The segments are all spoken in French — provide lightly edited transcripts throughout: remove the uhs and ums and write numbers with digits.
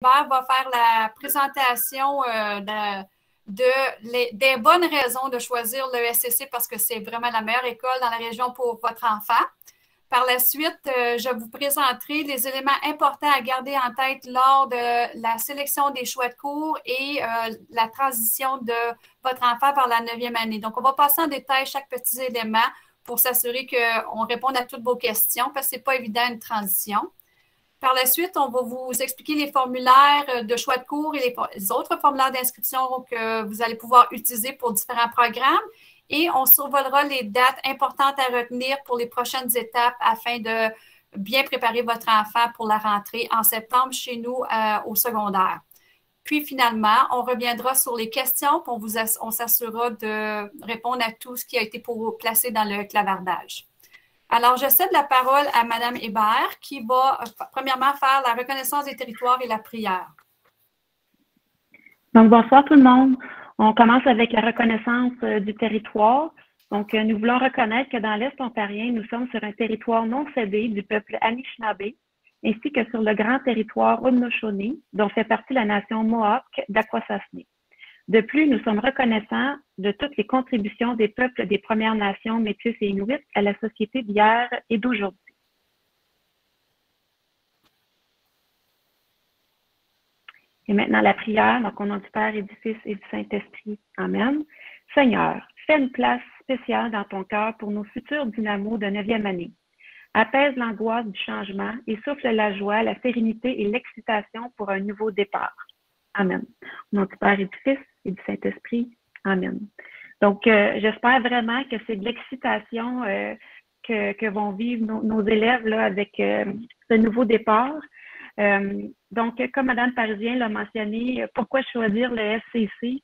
Hubert va faire la présentation des bonnes raisons de choisir le SCC parce que c'est vraiment la meilleure école dans la région pour votre enfant. Par la suite, je vous présenterai les éléments importants à garder en tête lors de la sélection des choix de cours et la transition de votre enfant vers la 9e année. Donc, on va passer en détail chaque petit élément pour s'assurer qu'on réponde à toutes vos questions parce que ce n'est pas évident une transition. Par la suite, on va vous expliquer les formulaires de choix de cours et les autres formulaires d'inscription que vous allez pouvoir utiliser pour différents programmes. Et on survolera les dates importantes à retenir pour les prochaines étapes afin de bien préparer votre enfant pour la rentrée en septembre chez nous au secondaire. Puis finalement, on reviendra sur les questions, puis on s'assurera de répondre à tout ce qui a été placé dans le clavardage. Alors, je cède la parole à Mme Hébert qui va premièrement faire la reconnaissance des territoires et la prière. Donc, bonsoir tout le monde. On commence avec la reconnaissance du territoire. Donc, nous voulons reconnaître que dans l'Est ontarien, nous sommes sur un territoire non cédé du peuple Anishinaabe, ainsi que sur le grand territoire Haudenosaunee, dont fait partie la nation Mohawk d'Akwesasne. De plus, nous sommes reconnaissants de toutes les contributions des peuples des Premières Nations, Métis et Inuits à la société d'hier et d'aujourd'hui. Et maintenant, la prière. Donc, au nom du Père et du Fils et du Saint-Esprit. Amen. Seigneur, fais une place spéciale dans ton cœur pour nos futurs dynamos de 9e année. Apaise l'angoisse du changement et souffle la joie, la sérénité et l'excitation pour un nouveau départ. Amen. Au nom du Père et du Fils et du Saint-Esprit. Amen. Donc, j'espère vraiment que c'est de l'excitation que vont vivre nos élèves là, avec ce nouveau départ. Donc, comme Mme Parisien l'a mentionné, pourquoi choisir le SCC?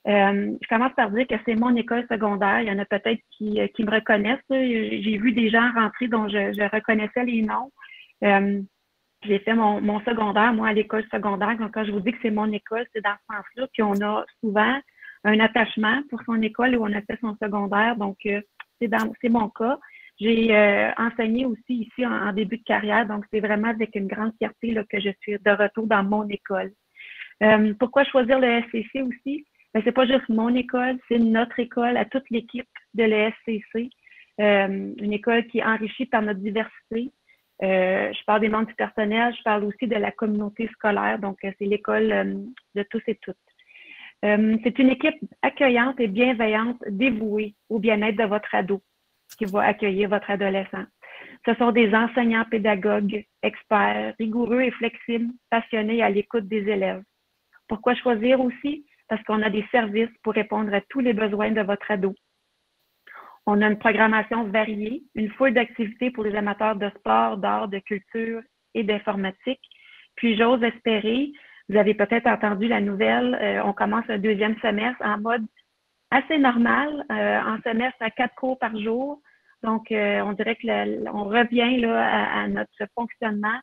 Je commence par dire que c'est mon école secondaire. Il y en a peut-être qui me reconnaissent. J'ai vu des gens rentrer dont je reconnaissais les noms. J'ai fait mon secondaire, moi, à l'école secondaire. Donc, quand je vous dis que c'est mon école, c'est dans ce sens-là qu'on a souvent un attachement pour son école où on a fait son secondaire. Donc, c'est mon cas. J'ai enseigné aussi ici en début de carrière. Donc, c'est vraiment avec une grande fierté là, que je suis de retour dans mon école. Pourquoi choisir le SCC aussi? Ben, c'est pas juste mon école, c'est notre école, à toute l'équipe de l'ESCC. Une école qui est enrichie par notre diversité. Je parle des membres du personnel, je parle aussi de la communauté scolaire, donc c'est l'école de tous et toutes. C'est une équipe accueillante et bienveillante, dévouée au bien-être de votre ado qui va accueillir votre adolescent. Ce sont des enseignants pédagogues, experts, rigoureux et flexibles, passionnés à l'écoute des élèves. Pourquoi choisir aussi? Parce qu'on a des services pour répondre à tous les besoins de votre ado. On a une programmation variée, une foule d'activités pour les amateurs de sport, d'art, de culture et d'informatique. Puis j'ose espérer, vous avez peut-être entendu la nouvelle, on commence un 2e semestre en mode assez normal, en semestre à 4 cours par jour. Donc, on dirait que on revient là, à notre fonctionnement.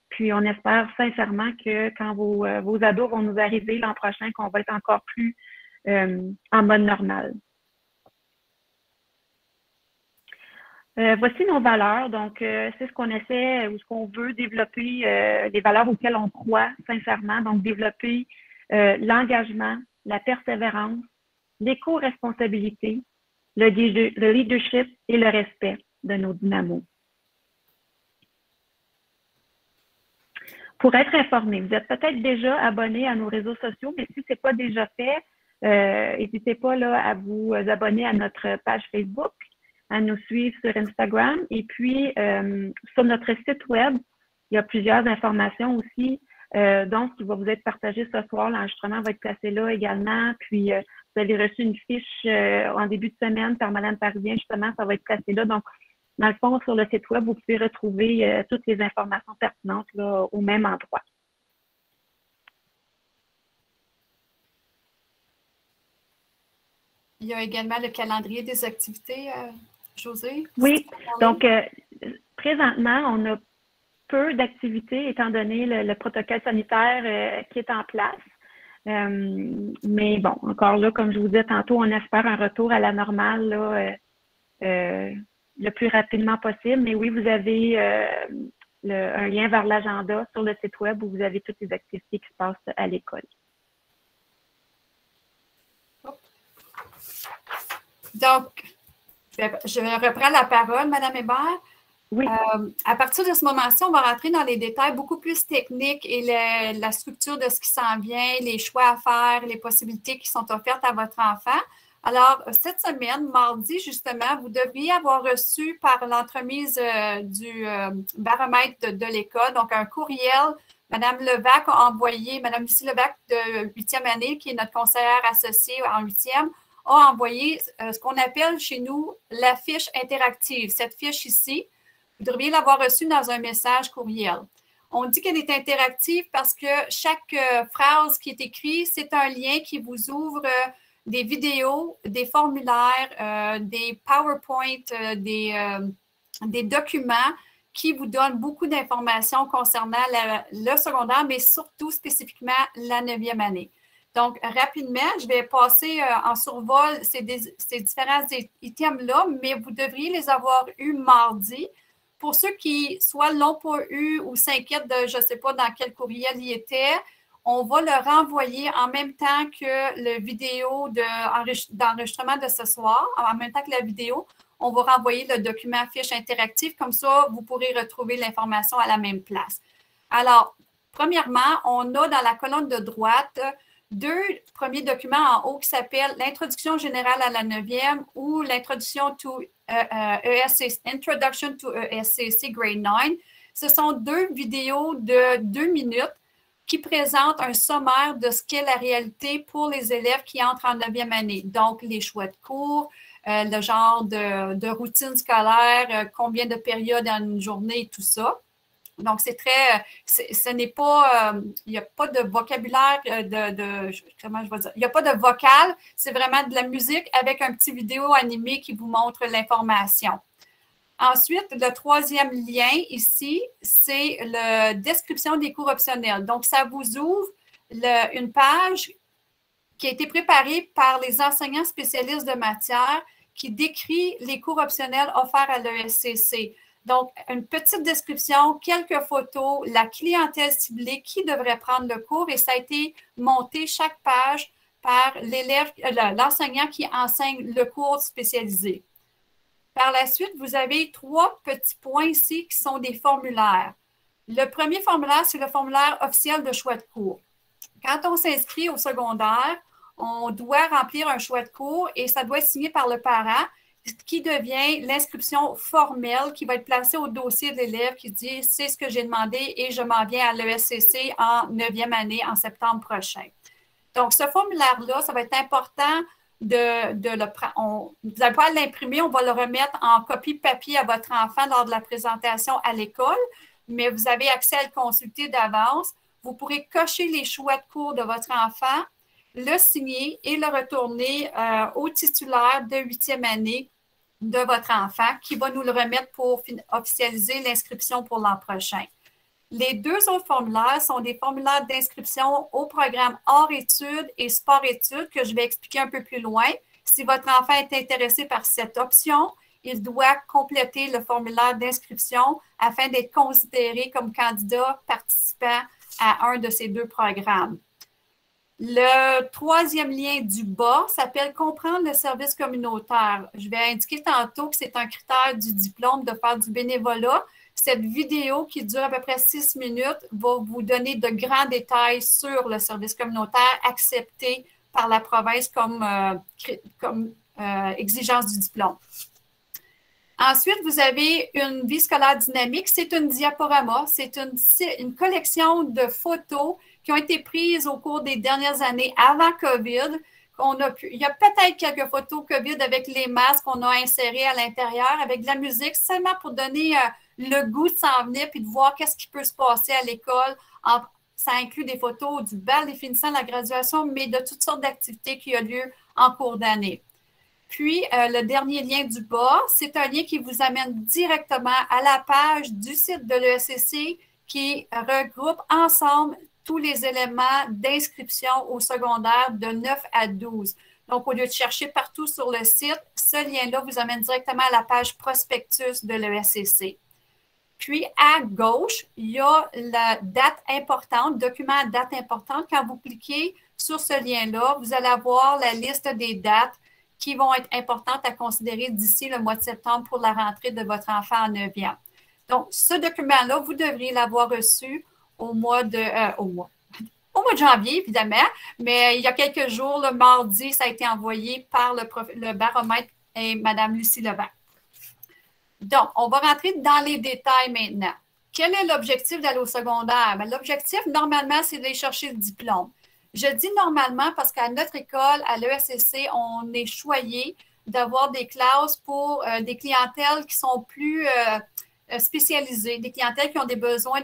Puis, on espère sincèrement que quand vos ados vont nous arriver l'an prochain, qu'on va être encore plus en mode normal. Voici nos valeurs. Donc, c'est ce qu'on essaie ou ce qu'on veut développer, les valeurs auxquelles on croit sincèrement. Donc, développer l'engagement, la persévérance, l'éco-responsabilité, le leadership et le respect de nos dynamos. Pour être informé, vous êtes peut-être déjà abonné à nos réseaux sociaux, mais si ce n'est pas déjà fait, n'hésitez pas là, à vous abonner à notre page Facebook, à nous suivre sur Instagram. Et puis, sur notre site web, il y a plusieurs informations aussi. Donc, qui va vous être partagé ce soir. L'enregistrement va être placé là également. Puis, vous avez reçu une fiche en début de semaine par Mme Parisien. Justement, ça va être placé là. Donc, dans le fond, sur le site web, vous pouvez retrouver toutes les informations pertinentes là, au même endroit. Il y a également le calendrier des activités, Josée. Oui, donc présentement, on a peu d'activités étant donné le protocole sanitaire qui est en place. Mais bon, encore là, comme je vous disais tantôt, on espère un retour à la normale là, le plus rapidement possible. Mais oui, vous avez un lien vers l'agenda sur le site web où vous avez toutes les activités qui se passent à l'école. Donc, je reprends la parole, Mme Hébert. Oui. À partir de ce moment-ci, on va rentrer dans les détails beaucoup plus techniques et la structure de ce qui s'en vient, les choix à faire, les possibilités qui sont offertes à votre enfant. Alors, cette semaine, mardi, justement, vous devriez avoir reçu par l'entremise du baromètre de l'école, donc un courriel. Mme Levac a envoyé, Mme Lucie Levac de 8e année, qui est notre conseillère associée en 8e, a envoyé ce qu'on appelle chez nous la fiche interactive. Cette fiche ici, vous devriez l'avoir reçue dans un message courriel. On dit qu'elle est interactive parce que chaque phrase qui est écrite, c'est un lien qui vous ouvre des vidéos, des formulaires, des PowerPoint, des documents qui vous donnent beaucoup d'informations concernant le secondaire, mais surtout spécifiquement la 9e année. Donc, rapidement, je vais passer en survol ces différents items-là, mais vous devriez les avoir eus mardi. Pour ceux qui soit l'ont pas eu ou s'inquiètent de je ne sais pas dans quel courriel il était, on va le renvoyer en même temps que le vidéo d'enregistrement de ce soir, en même temps que la vidéo. On va renvoyer le document fiche interactive. Comme ça, vous pourrez retrouver l'information à la même place. Alors, premièrement, on a dans la colonne de droite deux premiers documents en haut qui s'appellent l'Introduction générale à la 9e ou l'Introduction to ESCC, Introduction to ESCC Grade 9. Ce sont deux vidéos de 2 minutes qui présentent un sommaire de ce qu'est la réalité pour les élèves qui entrent en 9e année. Donc, les choix de cours, le genre de routine scolaire, combien de périodes dans une journée, tout ça. Donc, ce n'est pas, il n'y a pas de vocabulaire, comment je vais dire, il n'y a pas de vocal, c'est vraiment de la musique avec un petit vidéo animé qui vous montre l'information. Ensuite, le troisième lien ici, c'est la description des cours optionnels. Donc, ça vous ouvre une page qui a été préparée par les enseignants spécialistes de matière qui décrit les cours optionnels offerts à l'ESCC. Donc, une petite description, quelques photos, la clientèle ciblée, qui devrait prendre le cours et ça a été monté chaque page par l'enseignant qui enseigne le cours spécialisé. Par la suite, vous avez 3 petits points ici qui sont des formulaires. Le premier formulaire, c'est le formulaire officiel de choix de cours. Quand on s'inscrit au secondaire, on doit remplir un choix de cours et ça doit être signé par le parent qui devient l'inscription formelle qui va être placée au dossier de l'élève qui dit « c'est ce que j'ai demandé et je m'en viens à l'ESCC en 9e année en septembre prochain ». Donc, ce formulaire-là, ça va être important de le prendre. Vous n'allez pas l'imprimer, on va le remettre en copie papier à votre enfant lors de la présentation à l'école, mais vous avez accès à le consulter d'avance. Vous pourrez cocher les choix de cours de votre enfant, le signer et le retourner au titulaire de 8e année de votre enfant qui va nous le remettre pour officialiser l'inscription pour l'an prochain. Les 2 autres formulaires sont des formulaires d'inscription au programme hors-études et sport-études que je vais expliquer un peu plus loin. Si votre enfant est intéressé par cette option, il doit compléter le formulaire d'inscription afin d'être considéré comme candidat participant à un de ces 2 programmes. Le troisième lien du bas s'appelle « Comprendre le service communautaire ». Je vais indiquer tantôt que c'est un critère du diplôme de faire du bénévolat. Cette vidéo qui dure à peu près 6 minutes va vous donner de grands détails sur le service communautaire accepté par la province comme exigence du diplôme. Ensuite, vous avez une vie scolaire dynamique. C'est une diaporama. C'est une collection de photos qui ont été prises au cours des dernières années avant COVID. Il y a peut-être quelques photos COVID avec les masques qu'on a insérés à l'intérieur, avec de la musique, seulement pour donner le goût de s'en venir et de voir qu'est-ce qui peut se passer à l'école. Ça inclut des photos du bal définissant la graduation, mais de toutes sortes d'activités qui ont lieu en cours d'année. Puis, le dernier lien du bas, c'est un lien qui vous amène directement à la page du site de l'ESCC qui regroupe ensemble tous les éléments d'inscription au secondaire de 9 à 12. Donc, au lieu de chercher partout sur le site, ce lien-là vous amène directement à la page prospectus de l'ESCC. Puis, à gauche, il y a la date importante, document à date importante. Quand vous cliquez sur ce lien-là, vous allez avoir la liste des dates qui vont être importantes à considérer d'ici le mois de septembre pour la rentrée de votre enfant en 9e. Donc, ce document-là, vous devriez l'avoir reçu au mois de janvier, évidemment, mais il y a quelques jours, le mardi, ça a été envoyé par le baromètre et Mme Lucie Levent. Donc, on va rentrer dans les détails maintenant. Quel est l'objectif d'aller au secondaire? L'objectif, normalement, c'est d'aller chercher le diplôme. Je dis normalement parce qu'à notre école, à l'ESCC, on est choyé d'avoir des classes pour des clientèles qui sont plus spécialisées, des clientèles qui ont des besoins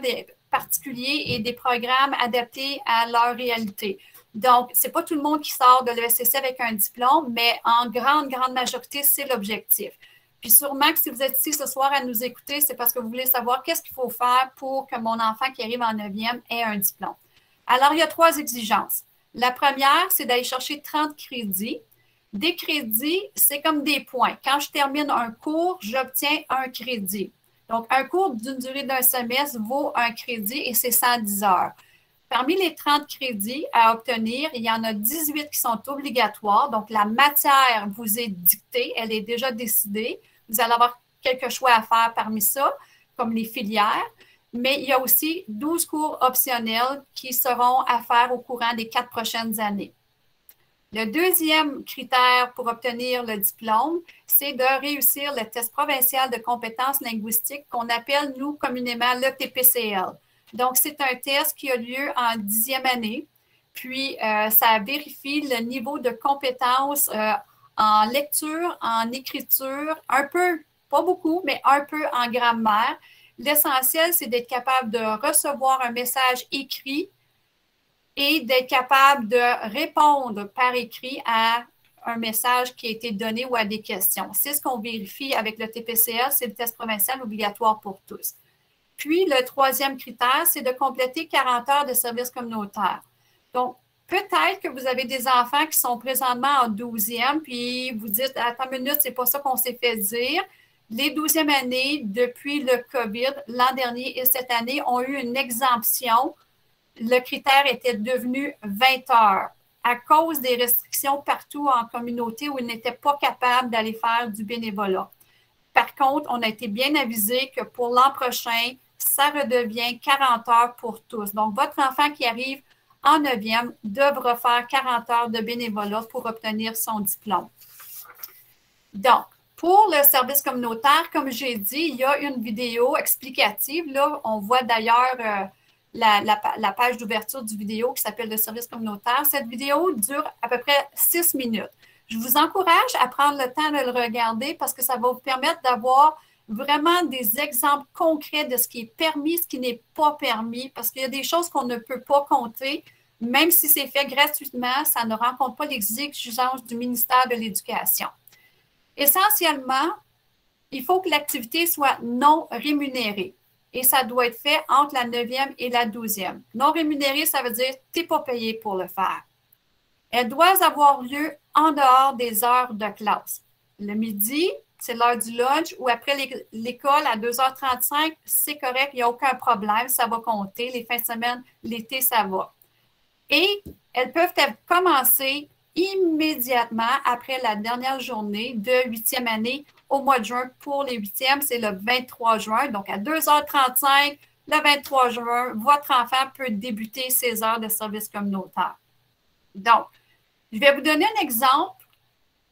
particuliers et des programmes adaptés à leur réalité. Donc, ce n'est pas tout le monde qui sort de l'ESCC avec un diplôme, mais en grande majorité, c'est l'objectif. Puis sûrement que si vous êtes ici ce soir à nous écouter, c'est parce que vous voulez savoir qu'est-ce qu'il faut faire pour que mon enfant qui arrive en 9e ait un diplôme. Alors, il y a 3 exigences. La première, c'est d'aller chercher 30 crédits. Des crédits, c'est comme des points. Quand je termine un cours, j'obtiens un crédit. Donc, un cours d'une durée d'un semestre vaut un crédit et c'est 110 heures. Parmi les 30 crédits à obtenir, il y en a 18 qui sont obligatoires. Donc, la matière vous est dictée, elle est déjà décidée. Vous allez avoir quelques choix à faire parmi ça, comme les filières. Mais il y a aussi 12 cours optionnels qui seront à faire au courant des 4 prochaines années. Le deuxième critère pour obtenir le diplôme, c'est de réussir le test provincial de compétences linguistiques qu'on appelle, nous, communément, le TPCL. Donc, c'est un test qui a lieu en 10e année, puis ça vérifie le niveau de compétences en lecture, en écriture, un peu, pas beaucoup, mais un peu en grammaire. L'essentiel, c'est d'être capable de recevoir un message écrit et d'être capable de répondre par écrit à un message qui a été donné ou à des questions. C'est ce qu'on vérifie avec le TPCL, c'est le test provincial obligatoire pour tous. Puis, le troisième critère, c'est de compléter 40 heures de service communautaire. Donc, peut-être que vous avez des enfants qui sont présentement en 12e, puis vous dites, attends une minute, c'est pas ça qu'on s'est fait dire. Les 12e années, depuis le COVID, l'an dernier et cette année, ont eu une exemption. Le critère était devenu 20 heures à cause des restrictions partout en communauté où ils n'étaient pas capables d'aller faire du bénévolat. Par contre, on a été bien avisé que pour l'an prochain, ça redevient 40 heures pour tous. Donc, votre enfant qui arrive en 9e devra faire 40 heures de bénévolat pour obtenir son diplôme. Donc, pour le service communautaire, comme j'ai dit, il y a une vidéo explicative. Là, on voit d'ailleurs la page d'ouverture du vidéo qui s'appelle le service communautaire. Cette vidéo dure à peu près 6 minutes. Je vous encourage à prendre le temps de le regarder parce que ça va vous permettre d'avoir vraiment des exemples concrets de ce qui est permis, ce qui n'est pas permis, parce qu'il y a des choses qu'on ne peut pas compter, même si c'est fait gratuitement, ça ne rencontre pas les exigences du ministère de l'Éducation. Essentiellement, il faut que l'activité soit non rémunérée et ça doit être fait entre la 9e et la 12e. Non rémunérée, ça veut dire que tu n'es pas payé pour le faire. Elles doivent avoir lieu en dehors des heures de classe. Le midi, c'est l'heure du lunch ou après l'école à 2h35, c'est correct, il n'y a aucun problème, ça va compter. Les fins de semaine, l'été, ça va. Et elles peuvent être commencées immédiatement après la dernière journée de 8e année au mois de juin. Pour les 8e, c'est le 23 juin. Donc, à 2h35, le 23 juin, votre enfant peut débuter ses heures de service communautaire. Donc, je vais vous donner un exemple,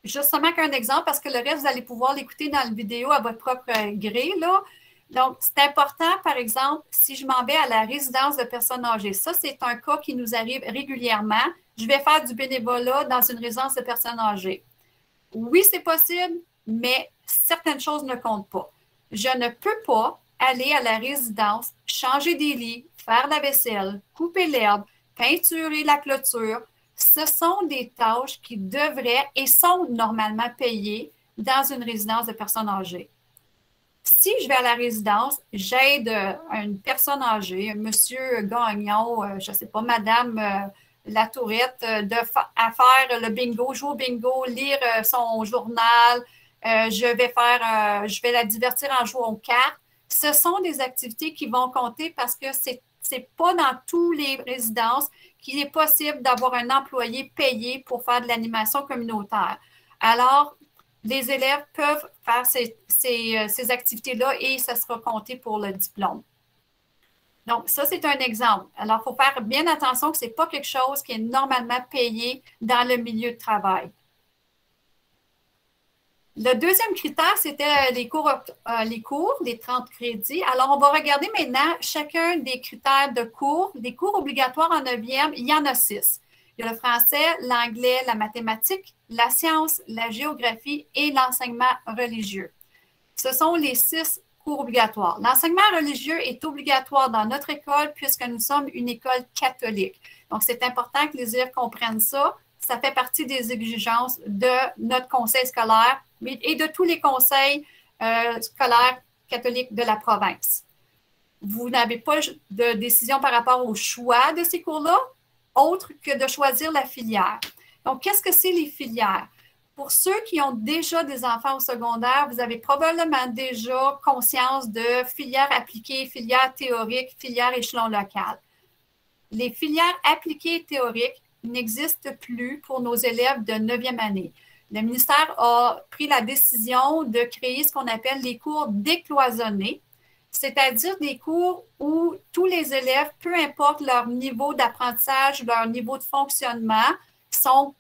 justement qu'un exemple, parce que le reste, vous allez pouvoir l'écouter dans la vidéo à votre propre gré, là. Donc, c'est important, par exemple, si je m'en vais à la résidence de personnes âgées. Ça, c'est un cas qui nous arrive régulièrement. Je vais faire du bénévolat dans une résidence de personnes âgées. Oui, c'est possible, mais certaines choses ne comptent pas. Je ne peux pas aller à la résidence, changer des lits, faire la vaisselle, couper l'herbe, peinturer la clôture. Ce sont des tâches qui devraient et sont normalement payées dans une résidence de personnes âgées. Si je vais à la résidence, j'aide une personne âgée, un monsieur Gagnon, je ne sais pas, madame Latourette, à faire le bingo, jouer au bingo, lire son journal. Je vais la divertir en jouant aux cartes. Ce sont des activités qui vont compter parce que c'est pas dans toutes les résidences qu'il est possible d'avoir un employé payé pour faire de l'animation communautaire. Alors, les élèves peuvent faire ces activités-là et ça sera compté pour le diplôme. Donc, ça, c'est un exemple. Alors, il faut faire bien attention que ce n'est pas quelque chose qui est normalement payé dans le milieu de travail. Le deuxième critère, c'était les cours, les 30 crédits. Alors, on va regarder maintenant chacun des critères de cours. Les cours obligatoires en 9e, il y en a 6. Il y a le français, l'anglais, la mathématique, la science, la géographie et l'enseignement religieux. Ce sont les 6 cours obligatoires. L'enseignement religieux est obligatoire dans notre école puisque nous sommes une école catholique. Donc, c'est important que les élèves comprennent ça. Ça fait partie des exigences de notre conseil scolaire et de tous les conseils scolaires catholiques de la province. Vous n'avez pas de décision par rapport au choix de ces cours-là, autre que de choisir la filière. Donc, qu'est-ce que c'est les filières? Pour ceux qui ont déjà des enfants au secondaire, vous avez probablement déjà conscience de filières appliquées, filières théoriques, filières échelon local. Les filières appliquées et théoriques n'existent plus pour nos élèves de 9e année. Le ministère a pris la décision de créer ce qu'on appelle les cours décloisonnés, c'est-à-dire des cours où tous les élèves, peu importe leur niveau d'apprentissage, leur niveau de fonctionnement, sont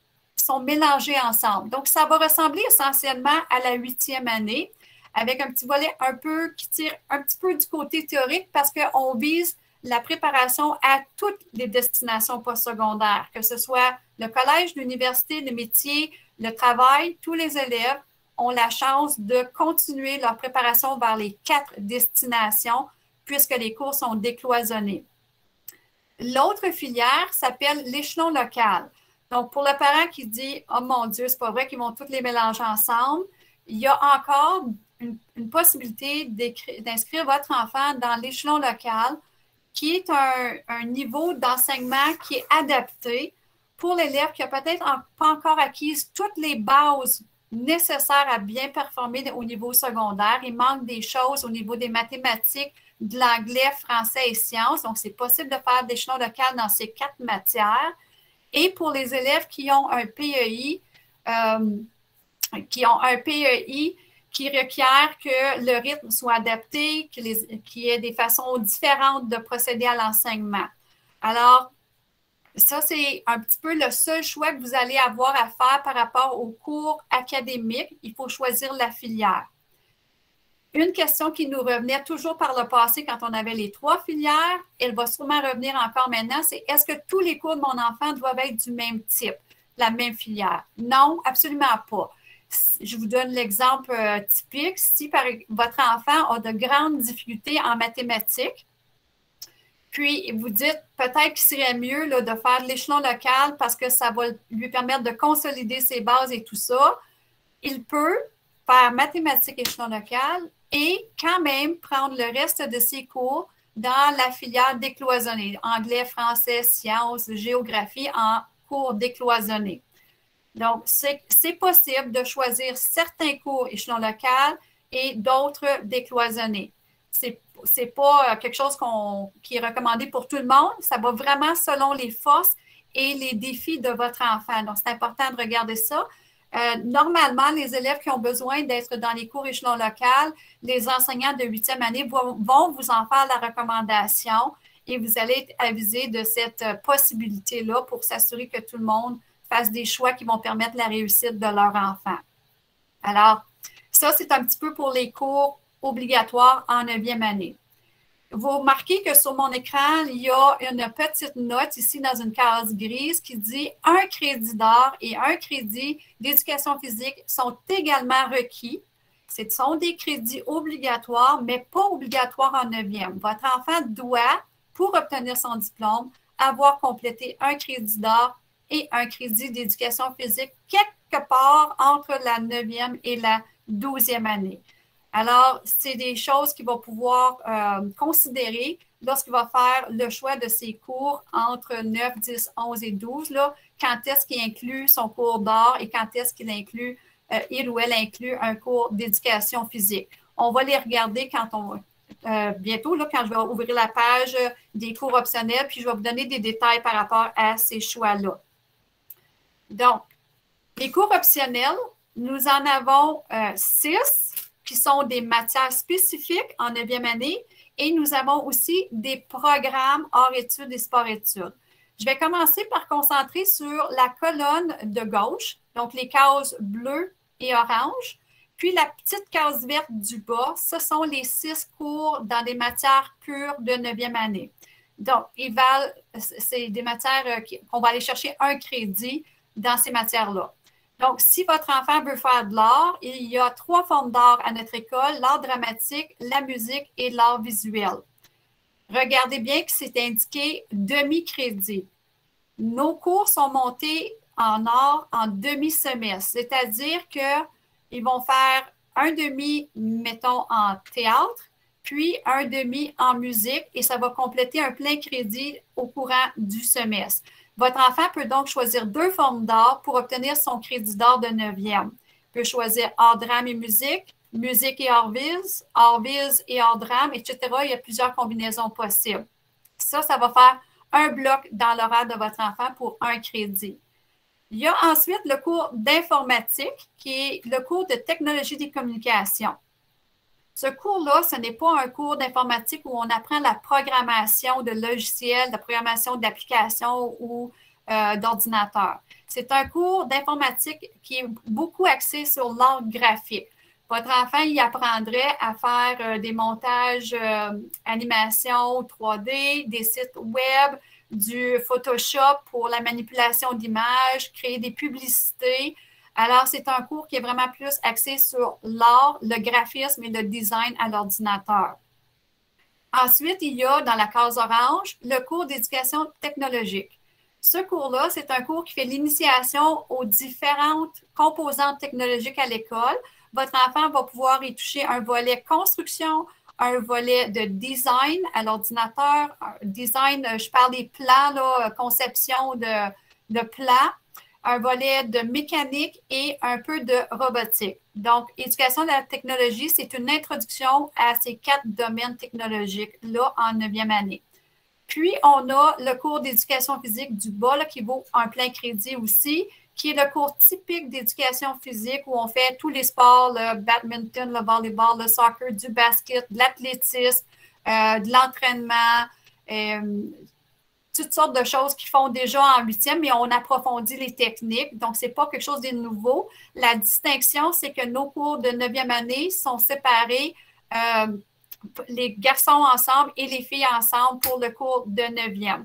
mélangés ensemble. Donc, ça va ressembler essentiellement à la 8e année, avec un petit volet un peu qui tire un petit peu du côté théorique parce qu'on vise la préparation à toutes les destinations postsecondaires, que ce soit le collège, l'université, le métier, le travail, tous les élèves ont la chance de continuer leur préparation vers les 4 destinations puisque les cours sont décloisonnés. L'autre filière s'appelle l'échelon local. Donc, pour le parent qui dit « Oh mon Dieu, c'est pas vrai qu'ils vont tous les mélanger ensemble », il y a encore une possibilité d'inscrire votre enfant dans l'échelon local qui est un niveau d'enseignement qui est adapté pour l'élève qui n'a peut-être pas encore acquis toutes les bases nécessaires à bien performer au niveau secondaire. Il manque des choses au niveau des mathématiques, de l'anglais, français et sciences. Donc, c'est possible de faire d'échelon local dans ces 4 matières. Et pour les élèves qui ont un PEI, qui requiert que le rythme soit adapté, qu'il y ait des façons différentes de procéder à l'enseignement. Alors, ça, c'est un petit peu le seul choix que vous allez avoir à faire par rapport aux cours académiques. Il faut choisir la filière. Une question qui nous revenait toujours par le passé quand on avait les 3 filières, elle va sûrement revenir encore maintenant, c'est est-ce que tous les cours de mon enfant doivent être du même type, la même filière? Non, absolument pas. Je vous donne l'exemple typique. Si votre enfant a de grandes difficultés en mathématiques, puis vous dites peut-être qu'il serait mieux là, de faire de l'échelon local parce que ça va lui permettre de consolider ses bases et tout ça, il peut faire mathématiques échelon local et quand même prendre le reste de ses cours dans la filière décloisonnée, anglais, français, sciences, géographie en cours décloisonnés. Donc, c'est possible de choisir certains cours échelon local et d'autres décloisonnés. C'est pas quelque chose qui est recommandé pour tout le monde. Ça va vraiment selon les forces et les défis de votre enfant. Donc, c'est important de regarder ça. Normalement, les élèves qui ont besoin d'être dans les cours échelon local, les enseignants de 8e année vont vous en faire la recommandation et vous allez être avisé de cette possibilité-là pour s'assurer que tout le monde fasse des choix qui vont permettre la réussite de leur enfant. Alors, ça, c'est un petit peu pour les cours obligatoires en 9e année. Vous remarquez que sur mon écran, il y a une petite note ici dans une case grise qui dit « Un crédit d'art et un crédit d'éducation physique sont également requis. Ce sont des crédits obligatoires, mais pas obligatoires en 9e. Votre enfant doit, pour obtenir son diplôme, avoir complété un crédit d'art et un crédit d'éducation physique quelque part entre la 9e et la 12e année. Alors, c'est des choses qu'il va pouvoir considérer lorsqu'il va faire le choix de ses cours entre 9, 10, 11 et 12. Là, quand est-ce qu'il inclut son cours d'art et quand est-ce qu'il inclut, il ou elle inclut un cours d'éducation physique. On va les regarder quand bientôt, là, quand je vais ouvrir la page des cours optionnels, puis je vais vous donner des détails par rapport à ces choix-là. Donc, les cours optionnels, nous en avons 6 qui sont des matières spécifiques en 9e année et nous avons aussi des programmes hors études et sport études. Je vais commencer par concentrer sur la colonne de gauche, donc les cases bleues et oranges. Puis la petite case verte du bas, ce sont les 6 cours dans des matières pures de 9e année. Donc, c'est des matières qu'on va aller chercher un crédit dans ces matières-là. Donc, si votre enfant veut faire de l'art, il y a 3 formes d'art à notre école, l'art dramatique, la musique et l'art visuel. Regardez bien que c'est indiqué demi-crédit. Nos cours sont montés en art en demi-semestre, c'est-à-dire qu'ils vont faire un demi, mettons, en théâtre, puis un demi en musique et ça va compléter un plein crédit au courant du semestre. Votre enfant peut donc choisir 2 formes d'art pour obtenir son crédit d'art de 9e. Il peut choisir art, drame et musique, musique et art vis et art drame, etc. Il y a plusieurs combinaisons possibles. Ça va faire un bloc dans l'horaire de votre enfant pour un crédit. Il y a ensuite le cours d'informatique qui est le cours de technologie des communications. Ce cours-là, ce n'est pas un cours d'informatique où on apprend la programmation de logiciels, la programmation d'applications ou d'ordinateurs. C'est un cours d'informatique qui est beaucoup axé sur l'art graphique. Votre enfant y apprendrait à faire des montages animation 3D, des sites web, du Photoshop pour la manipulation d'images, créer des publicités. Alors, c'est un cours qui est vraiment plus axé sur l'art, le graphisme et le design à l'ordinateur. Ensuite, il y a dans la case orange le cours d'éducation technologique. Ce cours-là, c'est un cours qui fait l'initiation aux différentes composantes technologiques à l'école. Votre enfant va pouvoir y toucher un volet construction, un volet de design à l'ordinateur. Design, je parle des plans, là, conception de plans, un volet de mécanique et un peu de robotique. Donc, éducation de la technologie, c'est une introduction à ces 4 domaines technologiques-là en 9e année. Puis, on a le cours d'éducation physique du bas là, qui vaut un plein crédit aussi, qui est le cours typique d'éducation physique où on fait tous les sports, le badminton, le volleyball, le soccer, du basket, de l'athlétisme, de l'entraînement, toutes sortes de choses qui font déjà en 8e, mais on approfondit les techniques. Donc, ce n'est pas quelque chose de nouveau. La distinction, c'est que nos cours de 9e année sont séparés, les garçons ensemble et les filles ensemble pour le cours de 9e.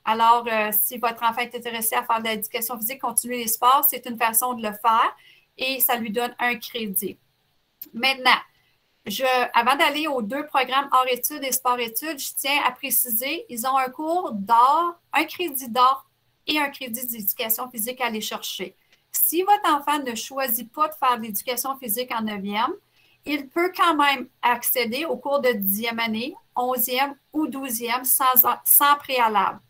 Alors, si votre enfant est intéressé à faire de l'éducation physique, continuer les sports, c'est une façon de le faire et ça lui donne un crédit. Maintenant, avant d'aller aux 2 programmes hors études et sport études, je tiens à préciser, ils ont un cours d'art, un crédit d'art et un crédit d'éducation physique à aller chercher. Si votre enfant ne choisit pas de faire de l'éducation physique en 9e, il peut quand même accéder au cours de 10e année, 11e ou 12e sans préalable.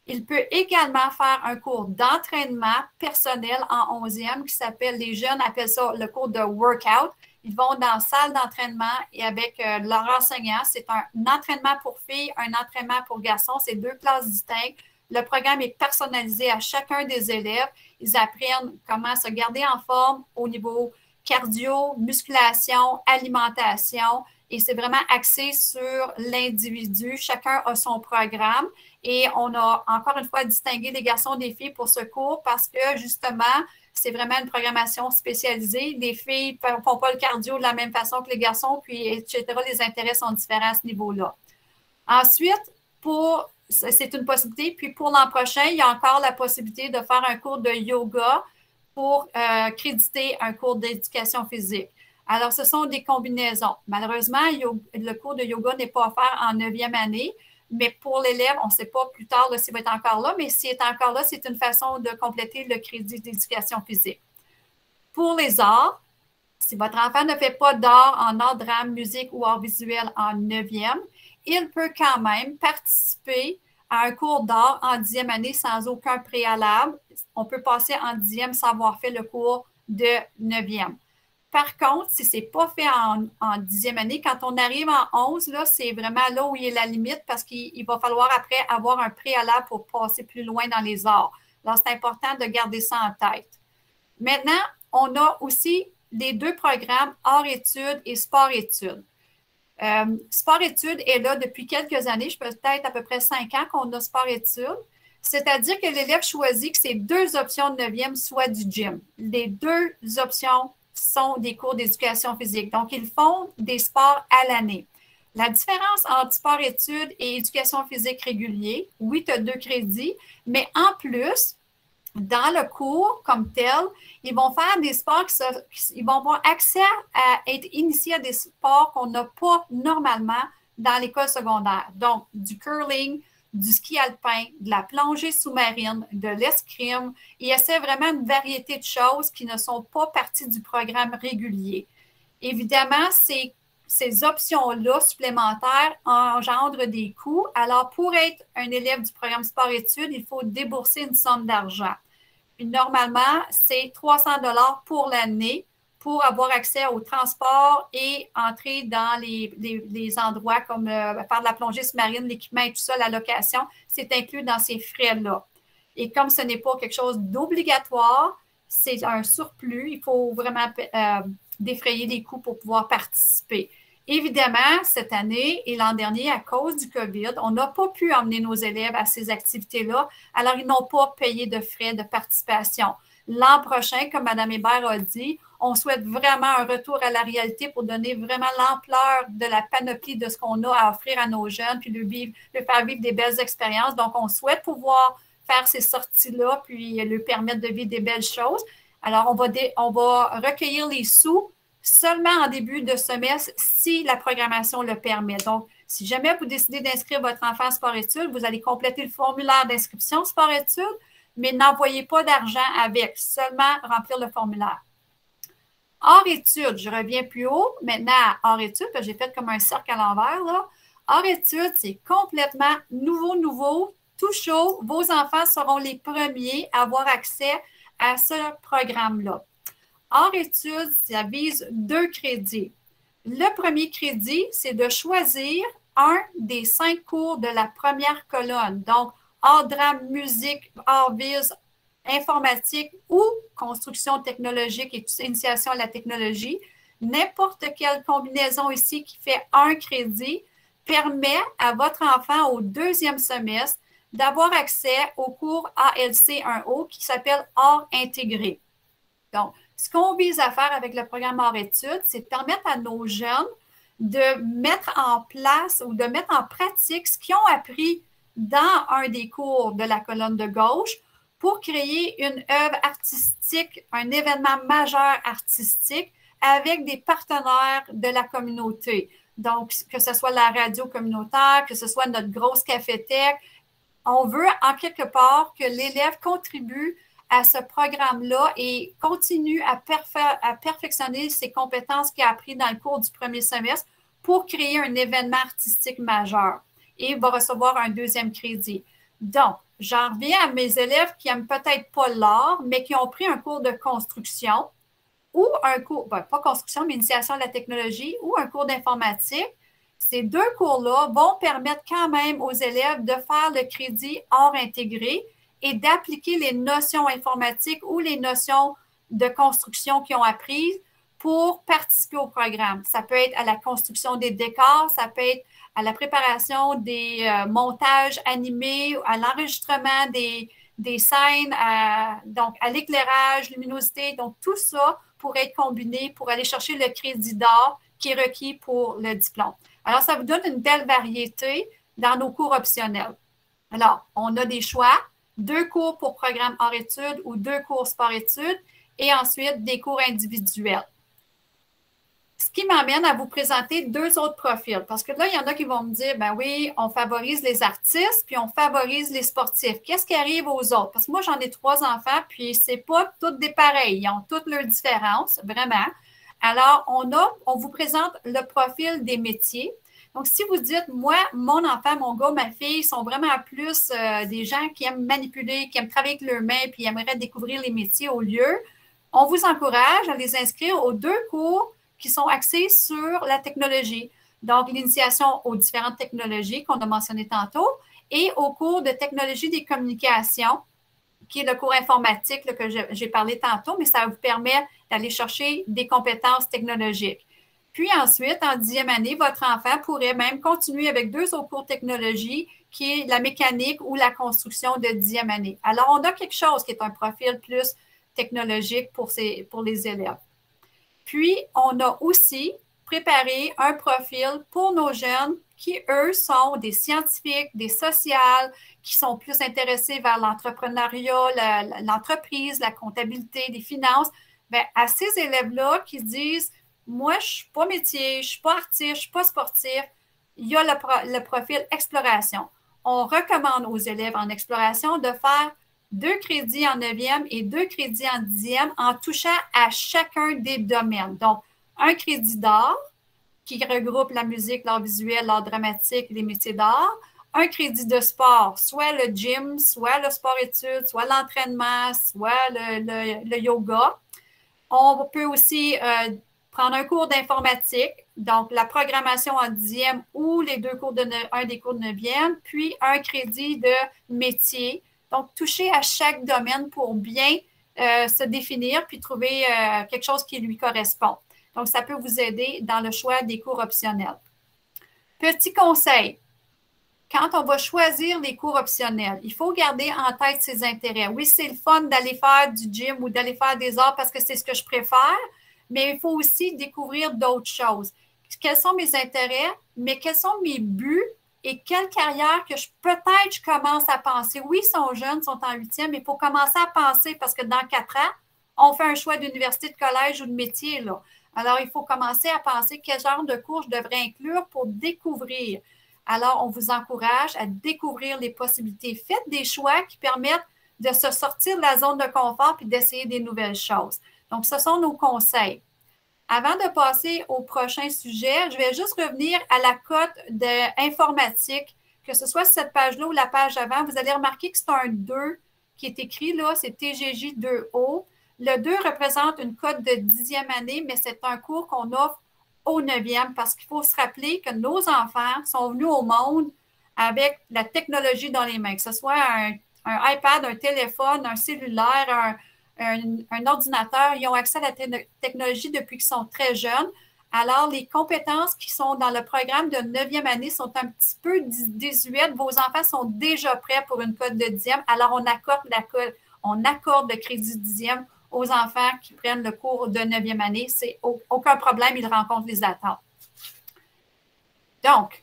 Il peut également faire un cours d'entraînement personnel en 11e qui s'appelle, les jeunes appellent ça le cours de workout. Ils vont dans la salle d'entraînement et avec leur enseignant. C'est un entraînement pour filles, un entraînement pour garçons. C'est 2 classes distinctes. Le programme est personnalisé à chacun des élèves. Ils apprennent comment se garder en forme au niveau cardio, musculation, alimentation. Et c'est vraiment axé sur l'individu. Chacun a son programme. Et on a encore une fois distingué les garçons des filles pour ce cours parce que justement, c'est vraiment une programmation spécialisée. Les filles ne font pas le cardio de la même façon que les garçons, puis etc. Les intérêts sont différents à ce niveau-là. Ensuite, c'est une possibilité. Puis pour l'an prochain, il y a encore la possibilité de faire un cours de yoga pour créditer un cours d'éducation physique. Alors, ce sont des combinaisons. Malheureusement, le cours de yoga n'est pas offert en 9e année, mais pour l'élève, on ne sait pas plus tard s'il va être encore là, mais s'il est encore là, c'est une façon de compléter le crédit d'éducation physique. Pour les arts, si votre enfant ne fait pas d'art en art, drame, musique ou art visuel en 9e, il peut quand même participer à un cours d'art en 10e année sans aucun préalable. On peut passer en 10e sans avoir fait le cours de 9e. Par contre, si ce n'est pas fait en 10e année, quand on arrive en 11, là, c'est vraiment là où il est la limite parce qu'il va falloir après avoir un préalable pour passer plus loin dans les arts. Alors, c'est important de garder ça en tête. Maintenant, on a aussi les deux programmes Arts-études et Sport-études. Sport-études est là depuis quelques années, peut-être à peu près 5 ans qu'on a Sport-études. C'est-à-dire que l'élève choisit que ses deux options de 9e soient du gym. Les deux options sont des cours d'éducation physique. Donc, ils font des sports à l'année. La différence entre sport-études et éducation physique régulier, oui, tu as 2 crédits, mais en plus, dans le cours comme tel, ils vont faire des sports ils vont avoir accès à être initiés à des sports qu'on n'a pas normalement dans l'école secondaire. Donc, du curling, du ski alpin, de la plongée sous-marine, de l'escrime. Ils essaient vraiment une variété de choses qui ne sont pas partie du programme régulier. Évidemment, ces options-là supplémentaires engendrent des coûts. Alors, pour être un élève du programme sport-études, il faut débourser une somme d'argent. Normalement, c'est 300 $ pour l'année pour avoir accès au transport et entrer dans les endroits comme faire de la plongée sous-marine, l'équipement et tout ça, la location, c'est inclus dans ces frais-là. Et comme ce n'est pas quelque chose d'obligatoire, c'est un surplus, il faut vraiment défrayer des coûts pour pouvoir participer. Évidemment, cette année et l'an dernier, à cause du COVID, on n'a pas pu emmener nos élèves à ces activités-là, alors ils n'ont pas payé de frais de participation. L'an prochain, comme Mme Hébert a dit, on souhaite vraiment un retour à la réalité pour donner vraiment l'ampleur de la panoplie de ce qu'on a à offrir à nos jeunes, puis leur faire vivre des belles expériences. Donc, on souhaite pouvoir faire ces sorties-là, puis leur permettre de vivre des belles choses. Alors, on va recueillir les sous seulement en début de semestre si la programmation le permet. Donc, si jamais vous décidez d'inscrire votre enfant en sport-études, vous allez compléter le formulaire d'inscription sport-études, mais n'envoyez pas d'argent avec, seulement remplir le formulaire. Hors-études, je reviens plus haut. Maintenant, à hors-études, j'ai fait comme un cercle à l'envers, là. Hors-études, c'est complètement nouveau, tout chaud. Vos enfants seront les premiers à avoir accès à ce programme-là. Hors-études, ça vise 2 crédits. Le premier crédit, c'est de choisir un des 5 cours de la première colonne. Donc, art, drame, musique, art, vis, informatique ou construction technologique et initiation à la technologie. N'importe quelle combinaison ici qui fait un crédit permet à votre enfant au 2e semestre d'avoir accès au cours ALC 1O qui s'appelle Art intégré. Donc, ce qu'on vise à faire avec le programme Hors-études, c'est de permettre à nos jeunes de mettre en place ou de mettre en pratique ce qu'ils ont appris dans un des cours de la colonne de gauche pour créer une œuvre artistique, un événement majeur artistique avec des partenaires de la communauté. Donc, que ce soit la radio communautaire, que ce soit notre grosse caféthèque, on veut en quelque part que l'élève contribue à ce programme-là et continue à perfectionner ses compétences qu'il a apprises dans le cours du premier semestre pour créer un événement artistique majeur. Et il va recevoir un 2e crédit. Donc, j'en reviens à mes élèves qui n'aiment peut-être pas l'art, mais qui ont pris un cours de construction ou un cours, pas construction, mais initiation à la technologie ou un cours d'informatique. Ces 2 cours-là vont permettre quand même aux élèves de faire le crédit hors intégré et d'appliquer les notions informatiques ou les notions de construction qu'ils ont apprises pour participer au programme. Ça peut être à la construction des décors, ça peut être à la préparation des montages animés, à l'enregistrement des scènes, donc à l'éclairage, luminosité. Donc, tout ça pourrait être combiné pour aller chercher le crédit d'art qui est requis pour le diplôme. Alors, ça vous donne une belle variété dans nos cours optionnels. Alors, on a des choix. 2 cours pour programme hors-études ou 2 cours sport-études et ensuite des cours individuels. Ce qui m'amène à vous présenter 2 autres profils parce que là, il y en a qui vont me dire, ben oui, on favorise les artistes puis on favorise les sportifs. Qu'est-ce qui arrive aux autres? Parce que moi, j'en ai 3 enfants puis c'est pas toutes des pareils. Ils ont toutes leurs différences, vraiment. Alors, on vous présente le profil des métiers. Donc, si vous dites, moi, mon enfant, mon gars, ma fille sont vraiment plus des gens qui aiment manipuler, qui aiment travailler avec leurs mains, puis aimeraient découvrir les métiers au lieu, On vous encourage à les inscrire aux 2 cours qui sont axés sur la technologie. Donc, l'initiation aux différentes technologies qu'on a mentionnées tantôt et au cours de technologie des communications, qui est le cours informatique là, que j'ai parlé tantôt, mais ça vous permet d'aller chercher des compétences technologiques. Puis ensuite, en 10e année, votre enfant pourrait même continuer avec 2 autres cours technologie, qui est la mécanique ou la construction de 10e année. Alors, on a quelque chose qui est un profil plus technologique pour les élèves. Puis, on a aussi préparé un profil pour nos jeunes qui, eux, sont des scientifiques, des sociales, qui sont plus intéressés vers l'entrepreneuriat, l'entreprise, la comptabilité, les finances. Bien, à ces élèves-là qui se disent, moi, je ne suis pas métier, je ne suis pas artiste, je ne suis pas sportif, il y a le profil exploration. On recommande aux élèves en exploration de faire 2 crédits en 9e et 2 crédits en 10e en touchant à chacun des domaines. Donc, un crédit d'art qui regroupe la musique, l'art visuel, l'art dramatique, les métiers d'art. Un crédit de sport, soit le gym, soit le sport-études, soit l'entraînement, soit le yoga. On peut aussi prendre un cours d'informatique, donc la programmation en 10e ou les 2 cours un des cours de 9e, puis un crédit de métier. Donc, toucher à chaque domaine pour bien se définir puis trouver quelque chose qui lui correspond. Donc, ça peut vous aider dans le choix des cours optionnels. Petit conseil, quand on va choisir les cours optionnels, il faut garder en tête ses intérêts. Oui, c'est le fun d'aller faire du gym ou d'aller faire des arts parce que c'est ce que je préfère, mais il faut aussi découvrir d'autres choses. Quels sont mes intérêts, mais quels sont mes buts et quelle carrière que peut-être je commence à penser. Oui, ils sont jeunes, ils sont en 8e, mais il faut commencer à penser parce que dans 4 ans, on fait un choix d'université, de collège ou de métier, là. Alors, il faut commencer à penser quel genre de cours je devrais inclure pour découvrir. Alors, on vous encourage à découvrir les possibilités. Faites des choix qui permettent de se sortir de la zone de confort et d'essayer des nouvelles choses. Donc, ce sont nos conseils. Avant de passer au prochain sujet, je vais juste revenir à la cote d'informatique, que ce soit cette page-là ou la page avant. Vous allez remarquer que c'est un 2 qui est écrit là, c'est TGJ 2O. Le 2 représente une cote de 10e année, mais c'est un cours qu'on offre au 9e parce qu'il faut se rappeler que nos enfants sont venus au monde avec la technologie dans les mains, que ce soit un iPad, un téléphone, un cellulaire, un ordinateur. Ils ont accès à la technologie depuis qu'ils sont très jeunes. Alors, les compétences qui sont dans le programme de 9e année sont un petit peu désuètes. Vos enfants sont déjà prêts pour une cote de 10e. Alors, on accorde le crédit 10e aux enfants qui prennent le cours de 9e année. C'est aucun problème, ils rencontrent les attentes. Donc,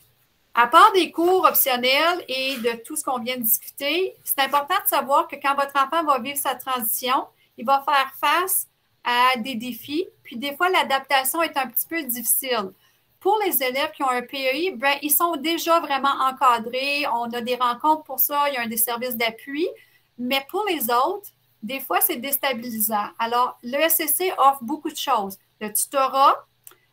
à part des cours optionnels et de tout ce qu'on vient de discuter, c'est important de savoir que quand votre enfant va vivre sa transition, il va faire face à des défis, puis des fois, l'adaptation est un petit peu difficile. Pour les élèves qui ont un PEI, ben, ils sont déjà vraiment encadrés. On a des rencontres pour ça, il y a des services d'appui. Mais pour les autres, des fois, c'est déstabilisant. Alors, l'ESCC offre beaucoup de choses. Le tutorat,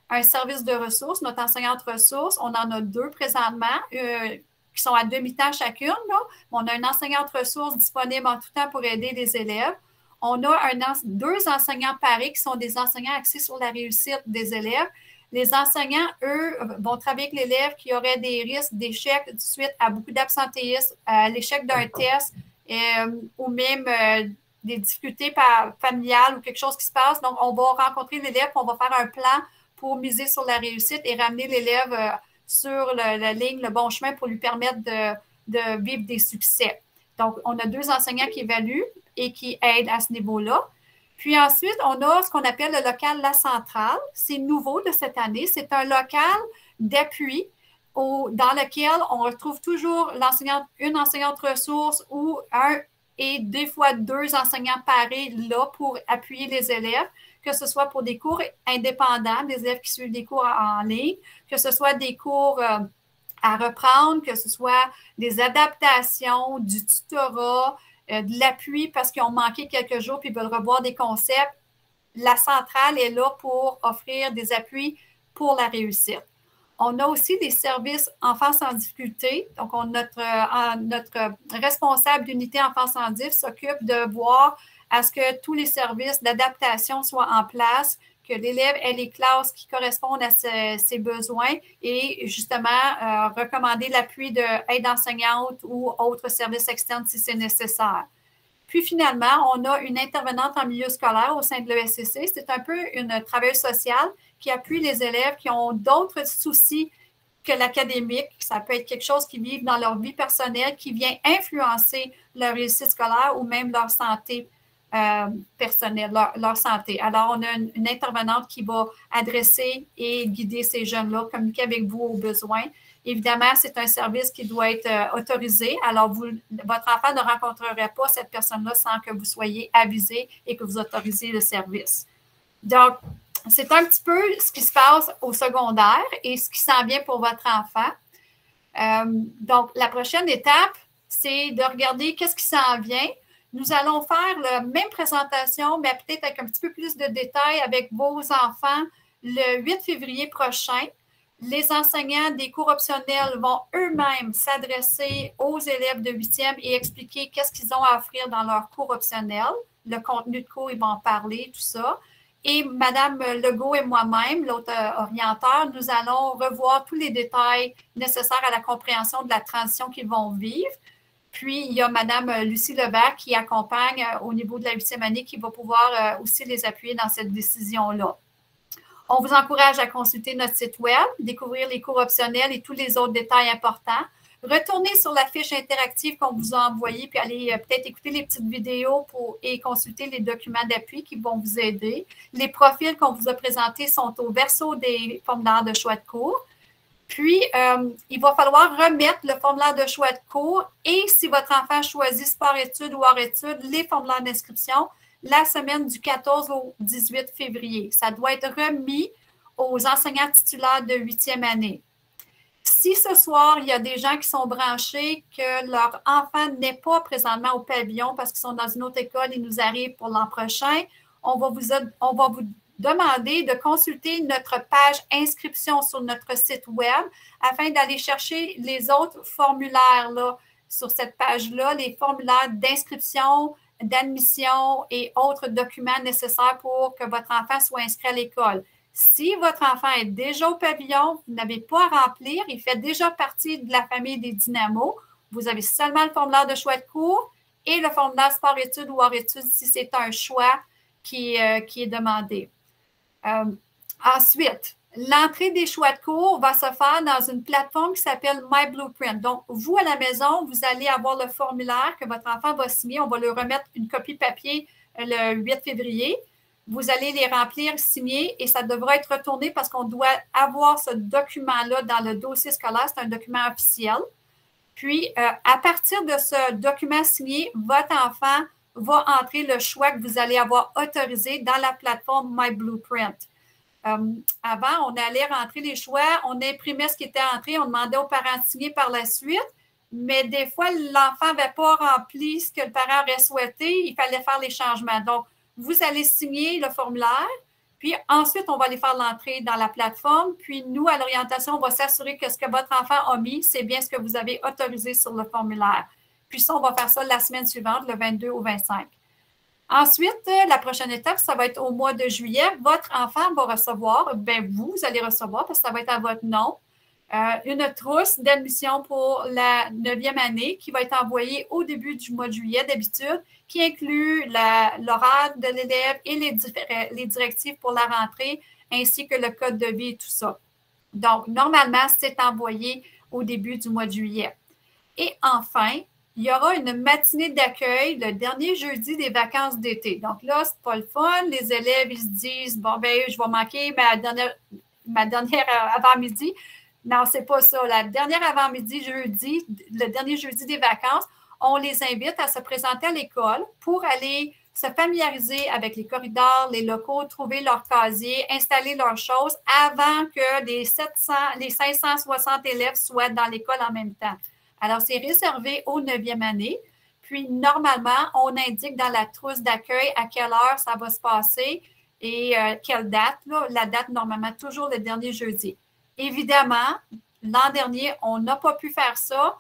un service de ressources, notre enseignante ressources, on en a 2 présentement qui sont à demi-temps chacune. Là. On a une enseignante ressources disponible en tout temps pour aider les élèves. On a 2 enseignants parés qui sont des enseignants axés sur la réussite des élèves. Les enseignants, eux, vont travailler avec l'élève qui aurait des risques d'échec suite à beaucoup d'absentéisme, à l'échec d'un test ou même des difficultés familiales ou quelque chose qui se passe. Donc, on va rencontrer l'élève, on va faire un plan pour miser sur la réussite et ramener l'élève sur la ligne, le bon chemin pour lui permettre de vivre des succès. Donc, on a 2 enseignants qui évaluent et qui aident à ce niveau-là. Puis ensuite, on a ce qu'on appelle le local La Centrale. C'est nouveau de cette année. C'est un local d'appui dans lequel on retrouve toujours une enseignante ressource ou des fois 2 enseignants parés là pour appuyer les élèves, que ce soit pour des cours indépendants, des élèves qui suivent des cours en ligne, que ce soit des cours à reprendre, que ce soit des adaptations, du tutorat, de l'appui parce qu'ils ont manqué quelques jours puis ils veulent revoir des concepts. La centrale est là pour offrir des appuis pour la réussite. On a aussi des services enfants sans difficulté. Donc, notre responsable d'unité enfants sans diff s'occupe de voir à ce que tous les services d'adaptation soient en place, que l'élève ait les classes qui correspondent à ses besoins et justement recommander l'appui d'aide enseignante ou autres services externes si c'est nécessaire. Puis finalement, on a une intervenante en milieu scolaire au sein de l'ESCC. C'est un peu une travailleuse sociale qui appuie les élèves qui ont d'autres soucis que l'académique. Ça peut être quelque chose qu'ils vivent dans leur vie personnelle qui vient influencer leur réussite scolaire ou même leur santé personnelle, leur santé. Alors, on a une intervenante qui va adresser et guider ces jeunes-là, communiquer avec vous aux besoins. Évidemment, c'est un service qui doit être autorisé. Alors, votre enfant ne rencontrerait pas cette personne-là sans que vous soyez avisé et que vous autorisiez le service. Donc, c'est un petit peu ce qui se passe au secondaire et ce qui s'en vient pour votre enfant. Donc, la prochaine étape, c'est de regarder qu'est-ce qui s'en vient. Nous allons faire la même présentation, mais peut-être avec un petit peu plus de détails avec vos enfants le 8 février prochain. Les enseignants des cours optionnels vont eux-mêmes s'adresser aux élèves de 8e et expliquer qu'est-ce qu'ils ont à offrir dans leur cours optionnel. Le contenu de cours, ils vont en parler, tout ça. Et Mme Legault et moi-même, l'autre orienteur, nous allons revoir tous les détails nécessaires à la compréhension de la transition qu'ils vont vivre. Puis, il y a Mme Lucie Lebert qui accompagne au niveau de la 8e année qui va pouvoir aussi les appuyer dans cette décision-là. On vous encourage à consulter notre site web, découvrir les cours optionnels et tous les autres détails importants. Retournez sur la fiche interactive qu'on vous a envoyée, puis allez peut-être écouter les petites vidéos et consulter les documents d'appui qui vont vous aider. Les profils qu'on vous a présentés sont au verso des formulaires de choix de cours. Puis, il va falloir remettre le formulaire de choix de cours et si votre enfant choisit sport-études ou hors-études, les formulaires d'inscription la semaine du 14 au 18 février. Ça doit être remis aux enseignants titulaires de 8e année. Si ce soir, il y a des gens qui sont branchés, que leur enfant n'est pas présentement au pavillon parce qu'ils sont dans une autre école et nous arrivent pour l'an prochain, on va vous demander de consulter notre page inscription sur notre site web afin d'aller chercher les autres formulaires là, sur cette page-là, les formulaires d'inscription, d'admission et autres documents nécessaires pour que votre enfant soit inscrit à l'école. Si votre enfant est déjà au pavillon, vous n'avez pas à remplir, il fait déjà partie de la famille des dynamos, vous avez seulement le formulaire de choix de cours et le formulaire sport-études ou hors-études si c'est un choix qui est demandé. Ensuite, l'entrée des choix de cours va se faire dans une plateforme qui s'appelle My Blueprint. Donc, vous, à la maison, vous allez avoir le formulaire que votre enfant va signer. On va lui remettre une copie papier le 8 février. Vous allez les remplir, signer et ça devra être retourné parce qu'on doit avoir ce document-là dans le dossier scolaire. C'est un document officiel. Puis, à partir de ce document signé, votre enfant va entrer le choix que vous allez avoir autorisé dans la plateforme My Blueprint. Avant, on allait rentrer les choix, on imprimait ce qui était entré, on demandait aux parents de signer par la suite, mais des fois, l'enfant n'avait pas rempli ce que le parent aurait souhaité, il fallait faire les changements. Donc, vous allez signer le formulaire, puis ensuite, on va aller faire l'entrée dans la plateforme, puis nous, à l'orientation, on va s'assurer que ce que votre enfant a mis, c'est bien ce que vous avez autorisé sur le formulaire. Puis ça, on va faire ça la semaine suivante, le 22 au 25. Ensuite, la prochaine étape, ça va être au mois de juillet. Votre enfant va recevoir, vous allez recevoir, parce que ça va être à votre nom, une trousse d'admission pour la 9e année qui va être envoyée au début du mois de juillet d'habitude, qui inclut l'horaire de l'élève et les directives pour la rentrée, ainsi que le code de vie et tout ça. Donc, normalement, c'est envoyé au début du mois de juillet. Et enfin, il y aura une matinée d'accueil le dernier jeudi des vacances d'été. Donc là, c'est pas le fun. Les élèves, ils se disent, bon, je vais manquer ma dernière avant-midi. Non, c'est pas ça. La dernière avant-midi, jeudi, le dernier jeudi des vacances, on les invite à se présenter à l'école pour aller se familiariser avec les corridors, les locaux, trouver leur casier, installer leurs choses avant que les 560 élèves soient dans l'école en même temps. Alors, c'est réservé aux 9e année. Puis, normalement, on indique dans la trousse d'accueil à quelle heure ça va se passer et quelle date. Là. La date, normalement, toujours le dernier jeudi. Évidemment, l'an dernier, on n'a pas pu faire ça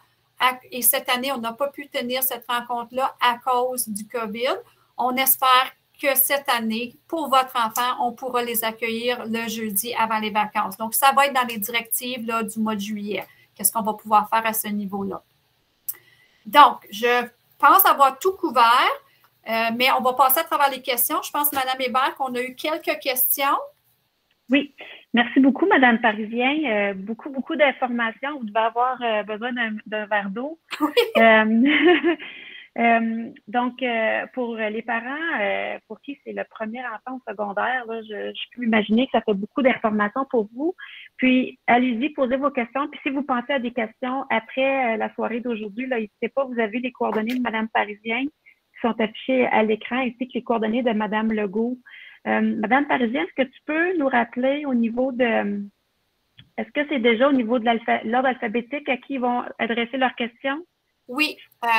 et cette année, on n'a pas pu tenir cette rencontre-là à cause du COVID. On espère que cette année, pour votre enfant, on pourra les accueillir le jeudi avant les vacances. Donc, ça va être dans les directives là, du mois de juillet. Qu'est-ce qu'on va pouvoir faire à ce niveau-là? Donc, je pense avoir tout couvert, mais on va passer à travers les questions. Je pense, Mme Hébert, qu'on a eu quelques questions. Oui, merci beaucoup, Madame Parisien. Beaucoup d'informations. Vous devez avoir besoin d'un verre d'eau. Oui. Donc, pour les parents pour qui c'est le premier enfant au secondaire, là, je peux imaginer que ça fait beaucoup d'informations pour vous. Puis, allez-y, posez vos questions. Puis, si vous pensez à des questions après la soirée d'aujourd'hui, n'hésitez pas, vous avez les coordonnées de Madame Parisien qui sont affichées à l'écran, ainsi que les coordonnées de Madame Legault. Madame Parisien, est-ce que tu peux nous rappeler au niveau de... Est-ce que c'est déjà au niveau de l'ordre alphabétique à qui ils vont adresser leurs questions? Oui,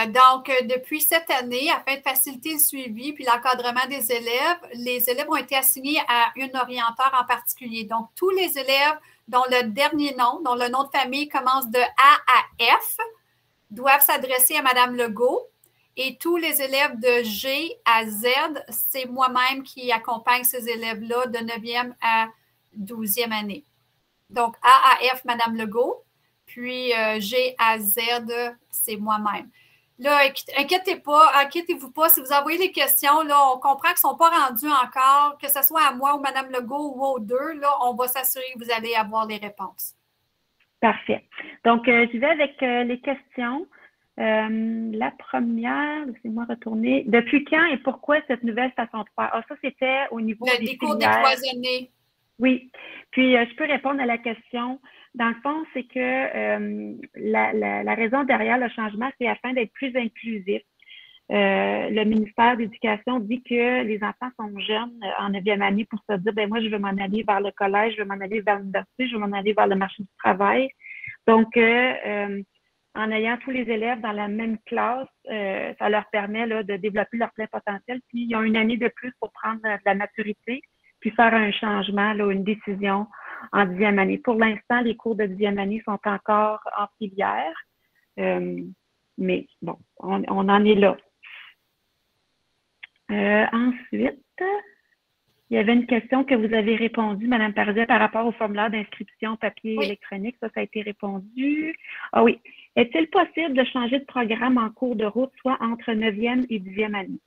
donc depuis cette année, afin de faciliter le suivi puis l'encadrement des élèves, les élèves ont été assignés à une orienteur en particulier. Donc, tous les élèves dont le dernier nom, dont le nom de famille commence de A à F, doivent s'adresser à Mme Legault. Et tous les élèves de G à Z, c'est moi-même qui accompagne ces élèves-là de 9e à 12e année. Donc, A à F, Mme Legault. Puis G à Z, c'est moi-même. Là, inquiétez-vous pas. Si vous envoyez les questions, là, on comprend qu'ils ne sont pas rendus encore, que ce soit à moi ou Mme Legault ou aux deux, là, on va s'assurer que vous allez avoir les réponses. Parfait. Donc, j'y vais avec les questions. La première, laissez-moi retourner. Depuis quand et pourquoi cette nouvelle façon de faire? Ah, ça, c'était au niveau des cours filières. décloisonnés. Oui. Puis, je peux répondre à la question. Dans le fond, c'est que la raison derrière le changement, c'est afin d'être plus inclusif. Le ministère de l'Éducation dit que les enfants sont jeunes en 9e année pour se dire, ben moi, je veux m'en aller vers le collège, je veux m'en aller vers l'université, je veux m'en aller vers le marché du travail. Donc, en ayant tous les élèves dans la même classe, ça leur permet là, de développer leur plein potentiel. Puis, ils ont une année de plus pour prendre de la maturité, puis faire un changement, là, une décision en 10e année. Pour l'instant, les cours de 10e année sont encore en filière. Mais bon, on en est là. Ensuite, il y avait une question que vous avez répondu, Mme Parisien, par rapport au formulaire d'inscription papier électronique. Ça a été répondu. Ah oui. Est-il possible de changer de programme en cours de route, soit entre 9e et 10e année?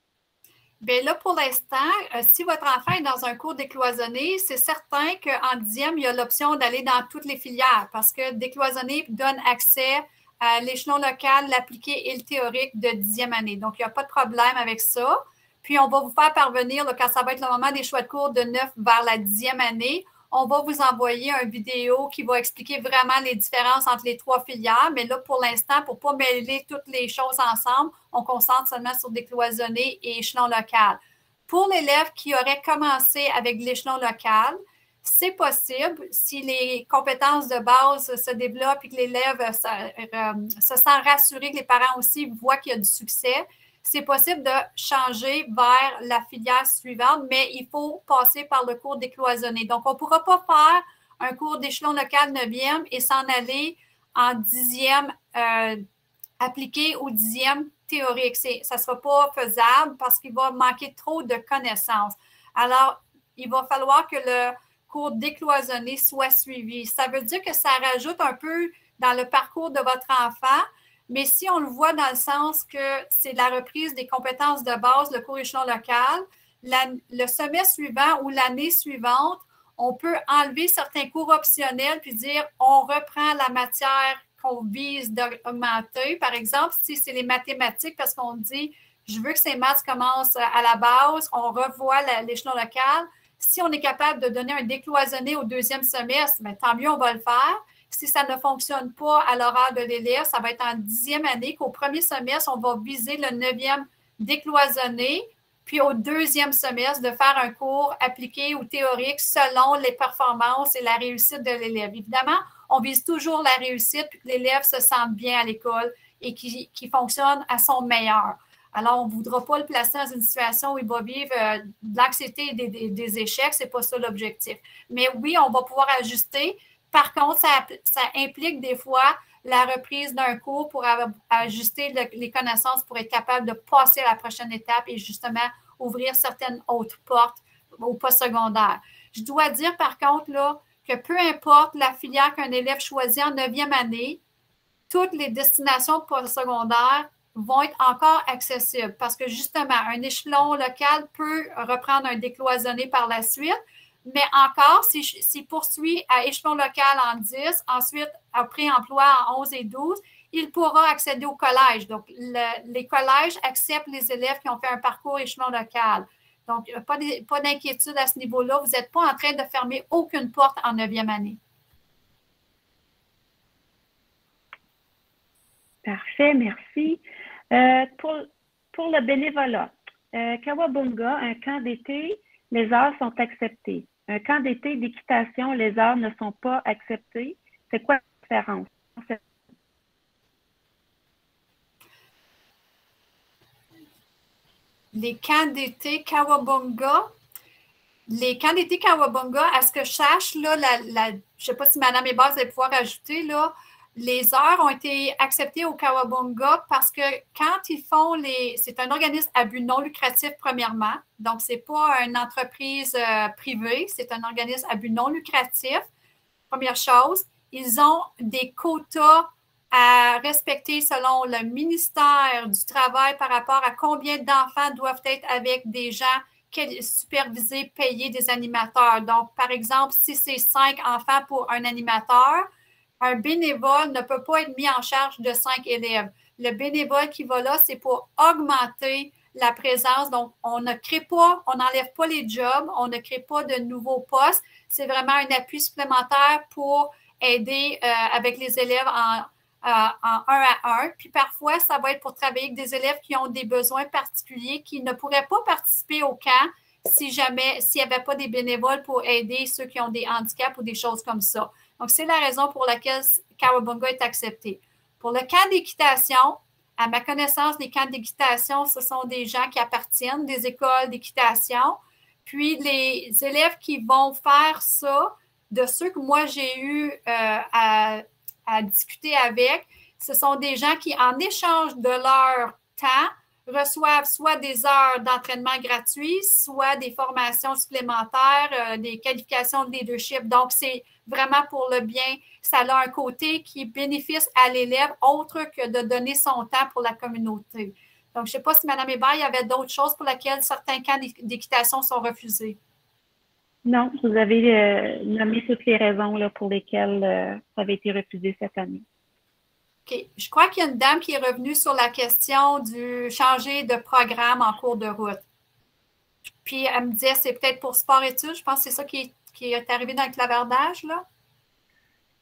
Bien là, pour l'instant, si votre enfant est dans un cours décloisonné, c'est certain qu'en 10e, il y a l'option d'aller dans toutes les filières parce que décloisonné donne accès à l'échelon local, l'appliqué et le théorique de 10e année. Donc, il n'y a pas de problème avec ça. Puis, on va vous faire parvenir, là, quand ça va être le moment des choix de cours de 9 vers la 10e année, on va vous envoyer une vidéo qui va expliquer vraiment les différences entre les trois filières. Mais là, pour l'instant, pour ne pas mêler toutes les choses ensemble, on concentre seulement sur décloisonné et échelon local. Pour l'élève qui aurait commencé avec l'échelon local, c'est possible si les compétences de base se développent et que l'élève se sent rassuré, que les parents aussi voient qu'il y a du succès. C'est possible de changer vers la filière suivante, mais il faut passer par le cours décloisonné. Donc, on ne pourra pas faire un cours d'échelon local 9e et s'en aller en 10e appliqué au 10e théorique. Ça ne sera pas faisable parce qu'il va manquer trop de connaissances. Alors, il va falloir que le cours décloisonné soit suivi. Ça veut dire que ça rajoute un peu dans le parcours de votre enfant, mais si on le voit dans le sens que c'est la reprise des compétences de base, le cours échelon local, le semestre suivant ou l'année suivante, on peut enlever certains cours optionnels puis dire on reprend la matière qu'on vise d'augmenter. Par exemple, si c'est les mathématiques, parce qu'on dit je veux que ces maths commencent à la base, on revoit l'échelon local. Si on est capable de donner un décloisonné au 2e semestre, bien, tant mieux, on va le faire. Si ça ne fonctionne pas à l'horaire de l'élève, ça va être en 10e année qu'au 1er semestre, on va viser le 9e décloisonné, puis au 2e semestre, de faire un cours appliqué ou théorique selon les performances et la réussite de l'élève. Évidemment, on vise toujours la réussite, puis que l'élève se sente bien à l'école et qu'il fonctionne à son meilleur. Alors, on ne voudra pas le placer dans une situation où il va vivre de l'anxiété et des échecs. Ce n'est pas ça l'objectif. Mais oui, on va pouvoir ajuster Par contre, ça implique des fois la reprise d'un cours pour ajuster les connaissances pour être capable de passer à la prochaine étape et justement ouvrir certaines autres portes au postsecondaire. Je dois dire par contre là, que peu importe la filière qu'un élève choisit en 9e année, toutes les destinations postsecondaires vont être encore accessibles parce que justement, un échelon local peut reprendre un décloisonné par la suite, mais encore, s'il poursuit à échelon local en 10, ensuite à pré-emploi en 11 et 12, il pourra accéder au collège. Donc, les collèges acceptent les élèves qui ont fait un parcours échelon local. Donc, pas d'inquiétude à ce niveau-là. Vous n'êtes pas en train de fermer aucune porte en 9e année. Parfait, merci. Pour le bénévolat, Kawabunga, un camp d'été, les heures sont acceptées. Un camp d'été d'équitation, les heures ne sont pas acceptées. C'est quoi la différence? Les camps d'été Kawabunga, à ce que je sache, là, je ne sais pas si Mme Hébert va pouvoir ajouter, là, les heures ont été acceptées au Kawabunga parce que quand ils font c'est un organisme à but non lucratif premièrement, donc ce n'est pas une entreprise privée, c'est un organisme à but non lucratif. Première chose, ils ont des quotas à respecter selon le ministère du Travail par rapport à combien d'enfants doivent être avec des gens supervisés, payés, des animateurs. Donc, par exemple, si c'est 5 enfants pour un animateur, un bénévole ne peut pas être mis en charge de 5 élèves. Le bénévole qui va là, c'est pour augmenter la présence. Donc, on n'enlève pas les jobs, on ne crée pas de nouveaux postes. C'est vraiment un appui supplémentaire pour aider avec les élèves en 1 à 1. Puis parfois, ça va être pour travailler avec des élèves qui ont des besoins particuliers, qui ne pourraient pas participer au camp s'il n'y avait pas des bénévoles pour aider ceux qui ont des handicaps ou des choses comme ça. Donc, c'est la raison pour laquelle Kawabunga est accepté. Pour le camp d'équitation, à ma connaissance, les camps d'équitation, ce sont des gens qui appartiennent des écoles d'équitation. Puis, les élèves qui vont faire ça, de ceux que moi j'ai eu à discuter avec, ce sont des gens qui, en échange de leur temps, reçoivent soit des heures d'entraînement gratuits, soit des formations supplémentaires, des qualifications de leadership. Donc, c'est vraiment pour le bien. Ça a un côté qui bénéficie à l'élève autre que de donner son temps pour la communauté. Donc, je ne sais pas si Mme Hébert, il y avait d'autres choses pour lesquelles certains camps d'équitation sont refusés. Non, vous avez nommé toutes les raisons là, pour lesquelles ça avait été refusé cette année. OK. Je crois qu'il y a une dame qui est revenue sur la question du changer de programme en cours de route. Puis, elle me disait, c'est peut-être pour sport-études. Je pense que c'est ça qui est arrivé dans le clavardage, là.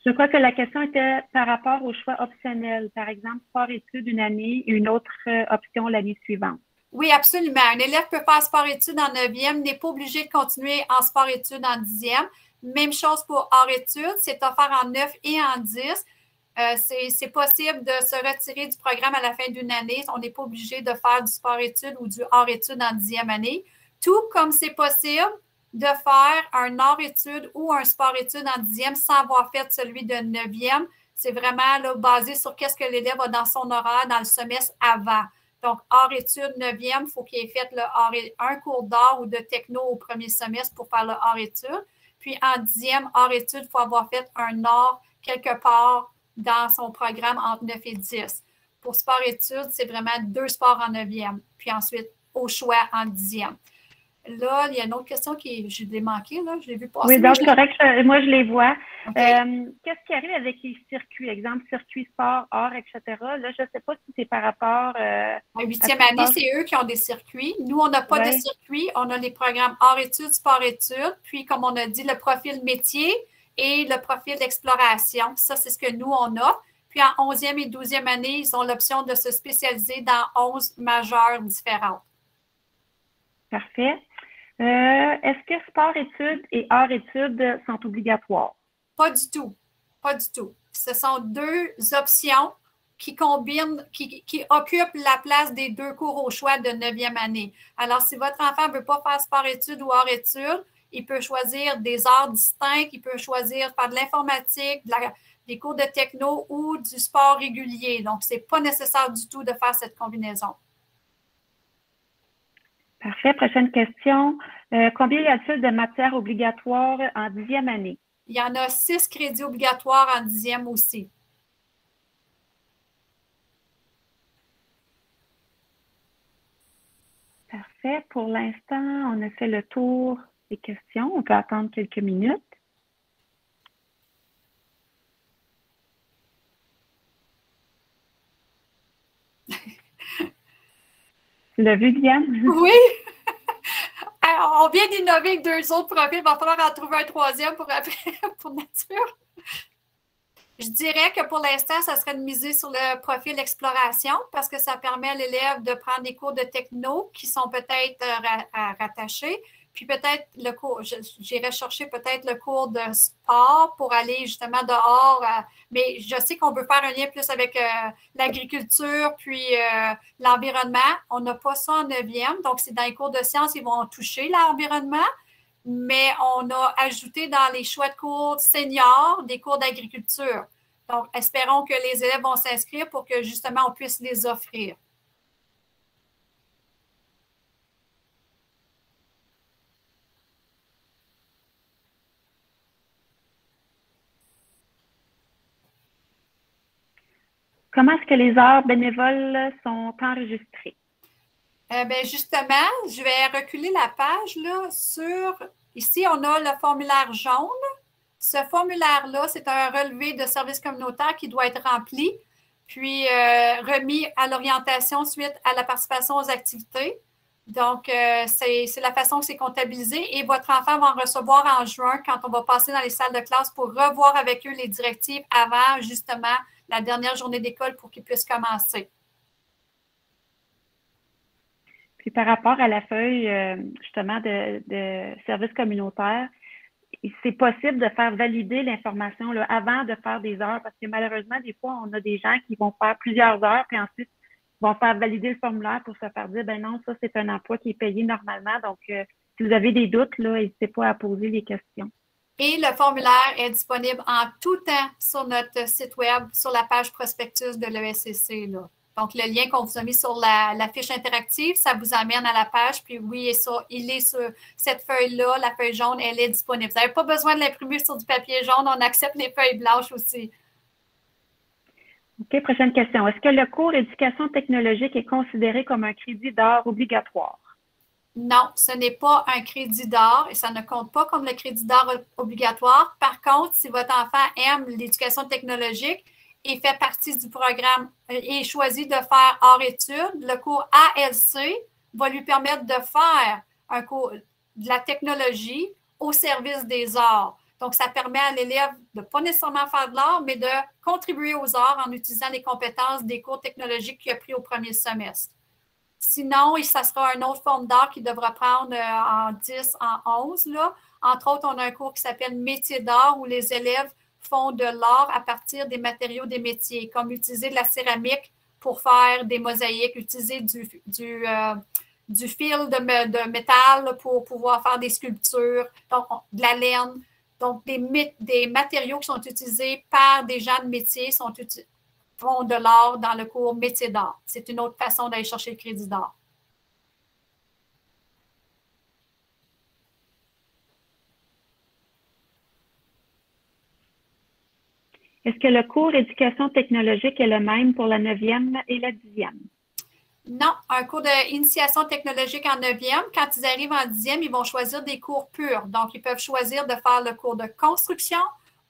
Je crois que la question était par rapport au choix optionnel. Par exemple, sport-études une année et une autre option l'année suivante. Oui, absolument. Un élève peut faire sport-études en 9e, n'est pas obligé de continuer en sport-études en 10e. Même chose pour hors-études, c'est offert en 9 et en 10. C'est possible de se retirer du programme à la fin d'une année. On n'est pas obligé de faire du sport-études ou du hors-études en 10e année. Tout comme c'est possible de faire un hors-études ou un sport-études en 10e sans avoir fait celui de 9e. C'est vraiment là, basé sur qu'est-ce que l'élève a dans son horaire dans le semestre avant. Donc, hors-études 9e, il faut qu'il ait fait un cours d'art ou de techno au premier semestre pour faire le hors-études. Puis, en 10e, hors-études, il faut avoir fait un art quelque part dans son programme entre 9 et 10. Pour sport-études, c'est vraiment 2 sports en 9e. Puis ensuite, au choix en 10e. Là, il y a une autre question je l'ai manquée, là, je l'ai vu passer. Oui, donc correct, moi je les vois. Okay. Qu'est-ce qui arrive avec les circuits? Exemple, circuit sport, art, etc. Là, je ne sais pas si c'est par rapport en 8e année, c'est eux qui ont des circuits. Nous, on n'a pas de circuit. On a les programmes hors-études, sport-études. Puis, comme on a dit, le profil métier et le profil d'exploration. Ça, c'est ce que nous, on a. Puis, en 11e et 12e année, ils ont l'option de se spécialiser dans 11 majeures différentes. Parfait. Est-ce que sport-études et hors-études sont obligatoires? Pas du tout. Pas du tout. Ce sont 2 options qui combinent, qui occupent la place des 2 cours au choix de 9e année. Alors, si votre enfant ne veut pas faire sport-études ou hors-études, il peut choisir des heures distinctes, il peut choisir faire de l'informatique, des cours de techno ou du sport régulier. Donc, ce n'est pas nécessaire du tout de faire cette combinaison. Parfait. Prochaine question. Combien y a-t-il de matières obligatoires en 10e année? Il y en a 6 crédits obligatoires en 10e aussi. Parfait. Pour l'instant, on a fait le tour des questions. On peut attendre quelques minutes. Tu l'as vu, Diane? Oui! On vient d'innover avec 2 autres profils. Il va falloir en trouver un troisième pour après, pour nature. Je dirais que pour l'instant, ça serait de miser sur le profil exploration parce que ça permet à l'élève de prendre des cours de techno qui sont peut-être rattachés. Puis peut-être le cours, j'irais chercher peut-être le cours de sport pour aller justement dehors. Mais je sais qu'on veut faire un lien plus avec l'agriculture puis l'environnement. On n'a pas ça en 9e. Donc, c'est dans les cours de sciences, ils vont toucher l'environnement. Mais on a ajouté dans les choix de cours seniors des cours d'agriculture. Donc, espérons que les élèves vont s'inscrire pour que justement on puisse les offrir. Comment est-ce que les heures bénévoles sont enregistrées? Bien, justement, je vais reculer la page là, ici, on a le formulaire jaune. Ce formulaire-là, c'est un relevé de service communautaire qui doit être rempli, puis remis à l'orientation suite à la participation aux activités. Donc, c'est la façon que c'est comptabilisé et votre enfant va en recevoir en juin quand on va passer dans les salles de classe pour revoir avec eux les directives avant, justement, la dernière journée d'école pour qu'ils puissent commencer. Puis par rapport à la feuille, justement, de service communautaire, c'est possible de faire valider l'information avant de faire des heures parce que malheureusement, des fois, on a des gens qui vont faire plusieurs heures puis ensuite vont faire valider le formulaire pour se faire dire, ben non, ça, c'est un emploi qui est payé normalement. Donc, si vous avez des doutes, là, n'hésitez pas à poser des questions. Et le formulaire est disponible en tout temps sur notre site web, sur la page prospectus de l'ESCC. Donc, le lien qu'on vous a mis sur la fiche interactive, ça vous amène à la page. Puis oui, il est sur cette feuille-là, la feuille jaune, elle est disponible. Vous n'avez pas besoin de l'imprimer sur du papier jaune, on accepte les feuilles blanches aussi. OK, prochaine question. Est-ce que le cours éducation technologique est considéré comme un crédit d'heure obligatoire? Non, ce n'est pas un crédit d'heure et ça ne compte pas comme le crédit d'heure obligatoire. Par contre, si votre enfant aime l'éducation technologique et fait partie du programme et choisit de faire hors études, le cours ALC va lui permettre de faire un cours de la technologie au service des arts. Donc, ça permet à l'élève de ne pas nécessairement faire de l'art, mais de contribuer aux arts en utilisant les compétences des cours technologiques qu'il a pris au premier semestre. Sinon, ça sera une autre forme d'art qu'il devra prendre en 10, en 11. Là. Entre autres, on a un cours qui s'appelle Métier d'art où les élèves font de l'art à partir des matériaux des métiers, comme utiliser de la céramique pour faire des mosaïques, utiliser du fil de métal pour pouvoir faire des sculptures, donc de la laine. Donc, des matériaux qui sont utilisés par des gens de métier font de l'art dans le cours métier d'art. C'est une autre façon d'aller chercher le crédit d'art. Est-ce que le cours éducation technologique est le même pour la 9e et la 10e? Non, un cours d'initiation technologique en 9e, quand ils arrivent en 10e, ils vont choisir des cours purs. Donc, ils peuvent choisir de faire le cours de construction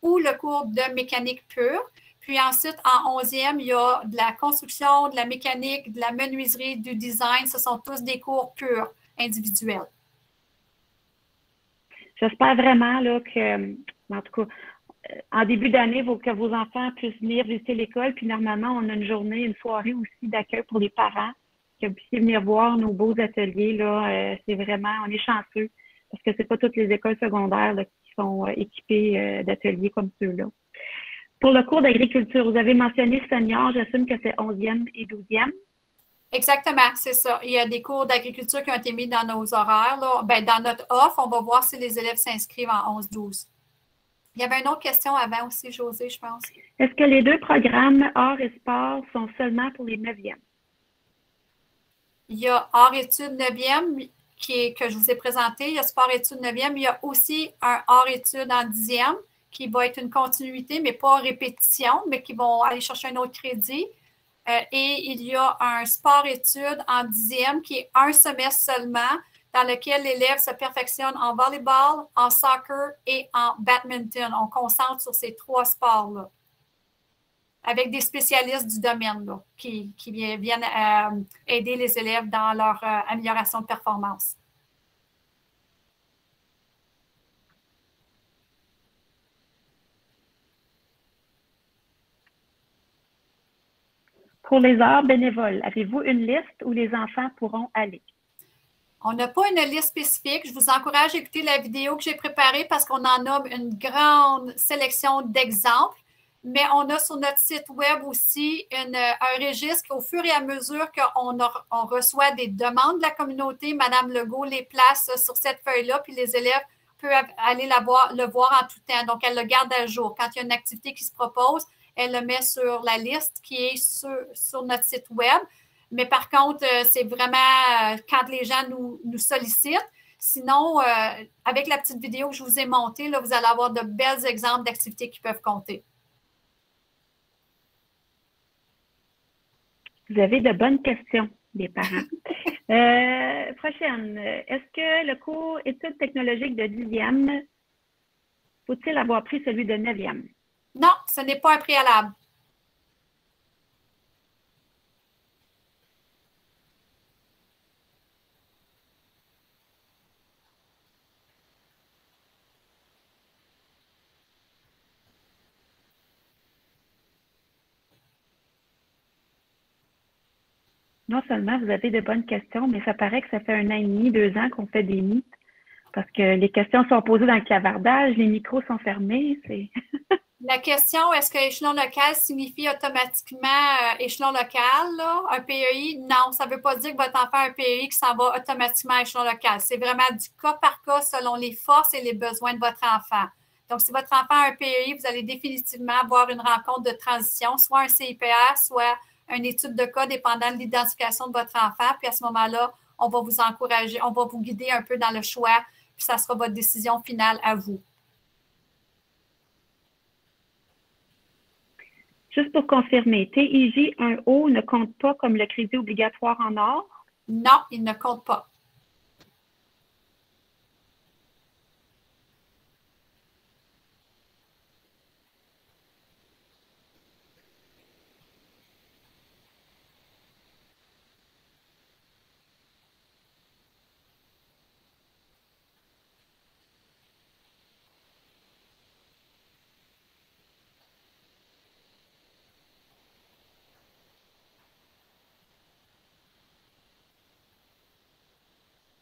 ou le cours de mécanique pure. Puis ensuite, en 11e, il y a de la construction, de la mécanique, de la menuiserie, du design. Ce sont tous des cours purs, individuels. J'espère vraiment là, que, en tout cas, en début d'année, que vos enfants puissent venir visiter l'école. Puis normalement, on a une journée, une soirée aussi d'accueil pour les parents, que vous puissiez venir voir nos beaux ateliers. Là, c'est vraiment, on est chanceux parce que c'est pas toutes les écoles secondaires là, qui sont équipées d'ateliers comme ceux-là. Pour le cours d'agriculture, vous avez mentionné senior, j'assume que c'est 11e et 12e. Exactement, c'est ça. Il y a des cours d'agriculture qui ont été mis dans nos horaires, là. Ben, dans notre offre, on va voir si les élèves s'inscrivent en 11-12. Il y avait une autre question avant aussi, José, je pense. Est-ce que les deux programmes art et sport sont seulement pour les 9e? Il y a art-études 9e que je vous ai présenté. Il y a sport-études 9e. Il y a aussi un art-études en 10e qui va être une continuité, mais pas en répétition, mais qui vont aller chercher un autre crédit. Et il y a un sport-études en 10e qui est un semestre seulement, dans lequel l'élève se perfectionne en volleyball, en soccer et en badminton. On concentre sur ces trois sports-là, avec des spécialistes du domaine là, qui viennent aider les élèves dans leur amélioration de performance. Pour les heures bénévoles, avez-vous une liste où les enfants pourront aller? On n'a pas une liste spécifique. Je vous encourage à écouter la vidéo que j'ai préparée parce qu'on en a une grande sélection d'exemples. Mais on a sur notre site web aussi un registre au fur et à mesure qu'on reçoit des demandes de la communauté. Madame Legault les place sur cette feuille-là, puis les élèves peuvent aller le voir en tout temps. Donc, elle le garde à jour. Quand il y a une activité qui se propose, elle le met sur la liste qui est sur notre site web. Mais par contre, c'est vraiment quand les gens nous sollicitent. Sinon, avec la petite vidéo que je vous ai montée, là, vous allez avoir de belles exemples d'activités qui peuvent compter. Vous avez de bonnes questions, les parents. Prochaine. Est-ce que le cours études technologiques de 10e, faut-il avoir pris celui de 9e? Non, ce n'est pas un préalable. Non seulement vous avez de bonnes questions, mais ça paraît que ça fait 1 an et demi, 2 ans qu'on fait des mythes parce que les questions sont posées dans le clavardage, les micros sont fermés. La question, est-ce que échelon local signifie automatiquement échelon local, là, un PEI? Non, ça ne veut pas dire que votre enfant a un PEI qui s'en va automatiquement à échelon local. C'est vraiment du cas par cas selon les forces et les besoins de votre enfant. Donc, si votre enfant a un PEI, vous allez définitivement avoir une rencontre de transition, soit un CIPR, soit une étude de cas dépendant de l'identification de votre enfant. Puis à ce moment-là, on va vous encourager, on va vous guider un peu dans le choix, puis ça sera votre décision finale à vous. Juste pour confirmer, TIJ 1O ne compte pas comme le crédit obligatoire en or? Non, il ne compte pas.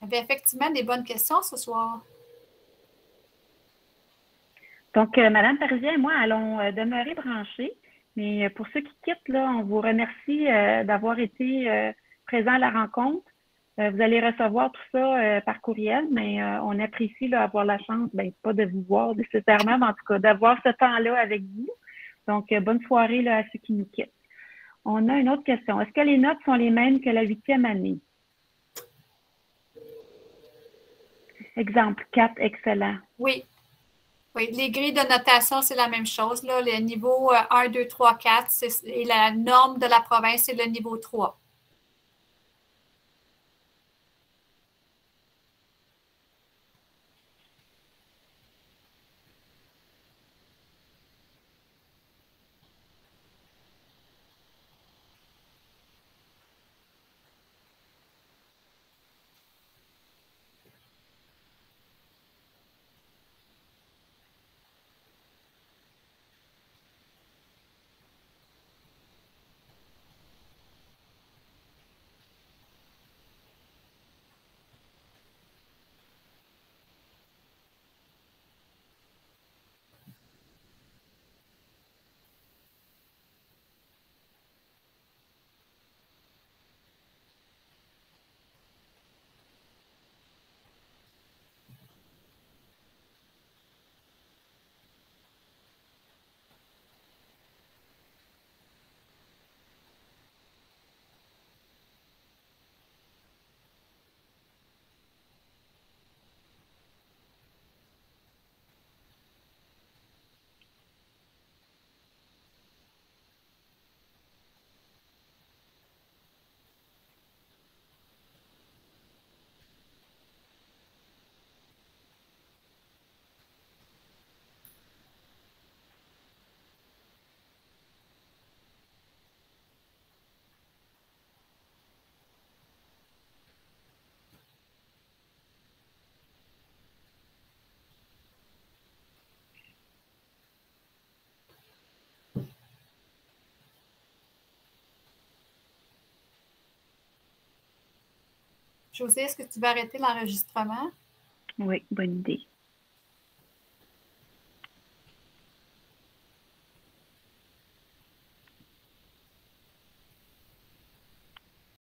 Il y avait effectivement des bonnes questions ce soir. Donc, Madame Parisien et moi allons demeurer branchés. Mais pour ceux qui quittent, là, on vous remercie d'avoir été présents à la rencontre. Vous allez recevoir tout ça par courriel, mais on apprécie là, avoir la chance, ben, pas de vous voir nécessairement, mais en tout cas d'avoir ce temps-là avec vous. Donc, bonne soirée là, à ceux qui nous quittent. On a une autre question. Est-ce que les notes sont les mêmes que la 8e année? Exemple 4, excellent. Oui. Oui, les grilles de notation, c'est la même chose. Là. Le niveau 1, 2, 3, 4, et la norme de la province, c'est le niveau 3. José, est-ce que tu veux arrêter l'enregistrement? Oui, bonne idée.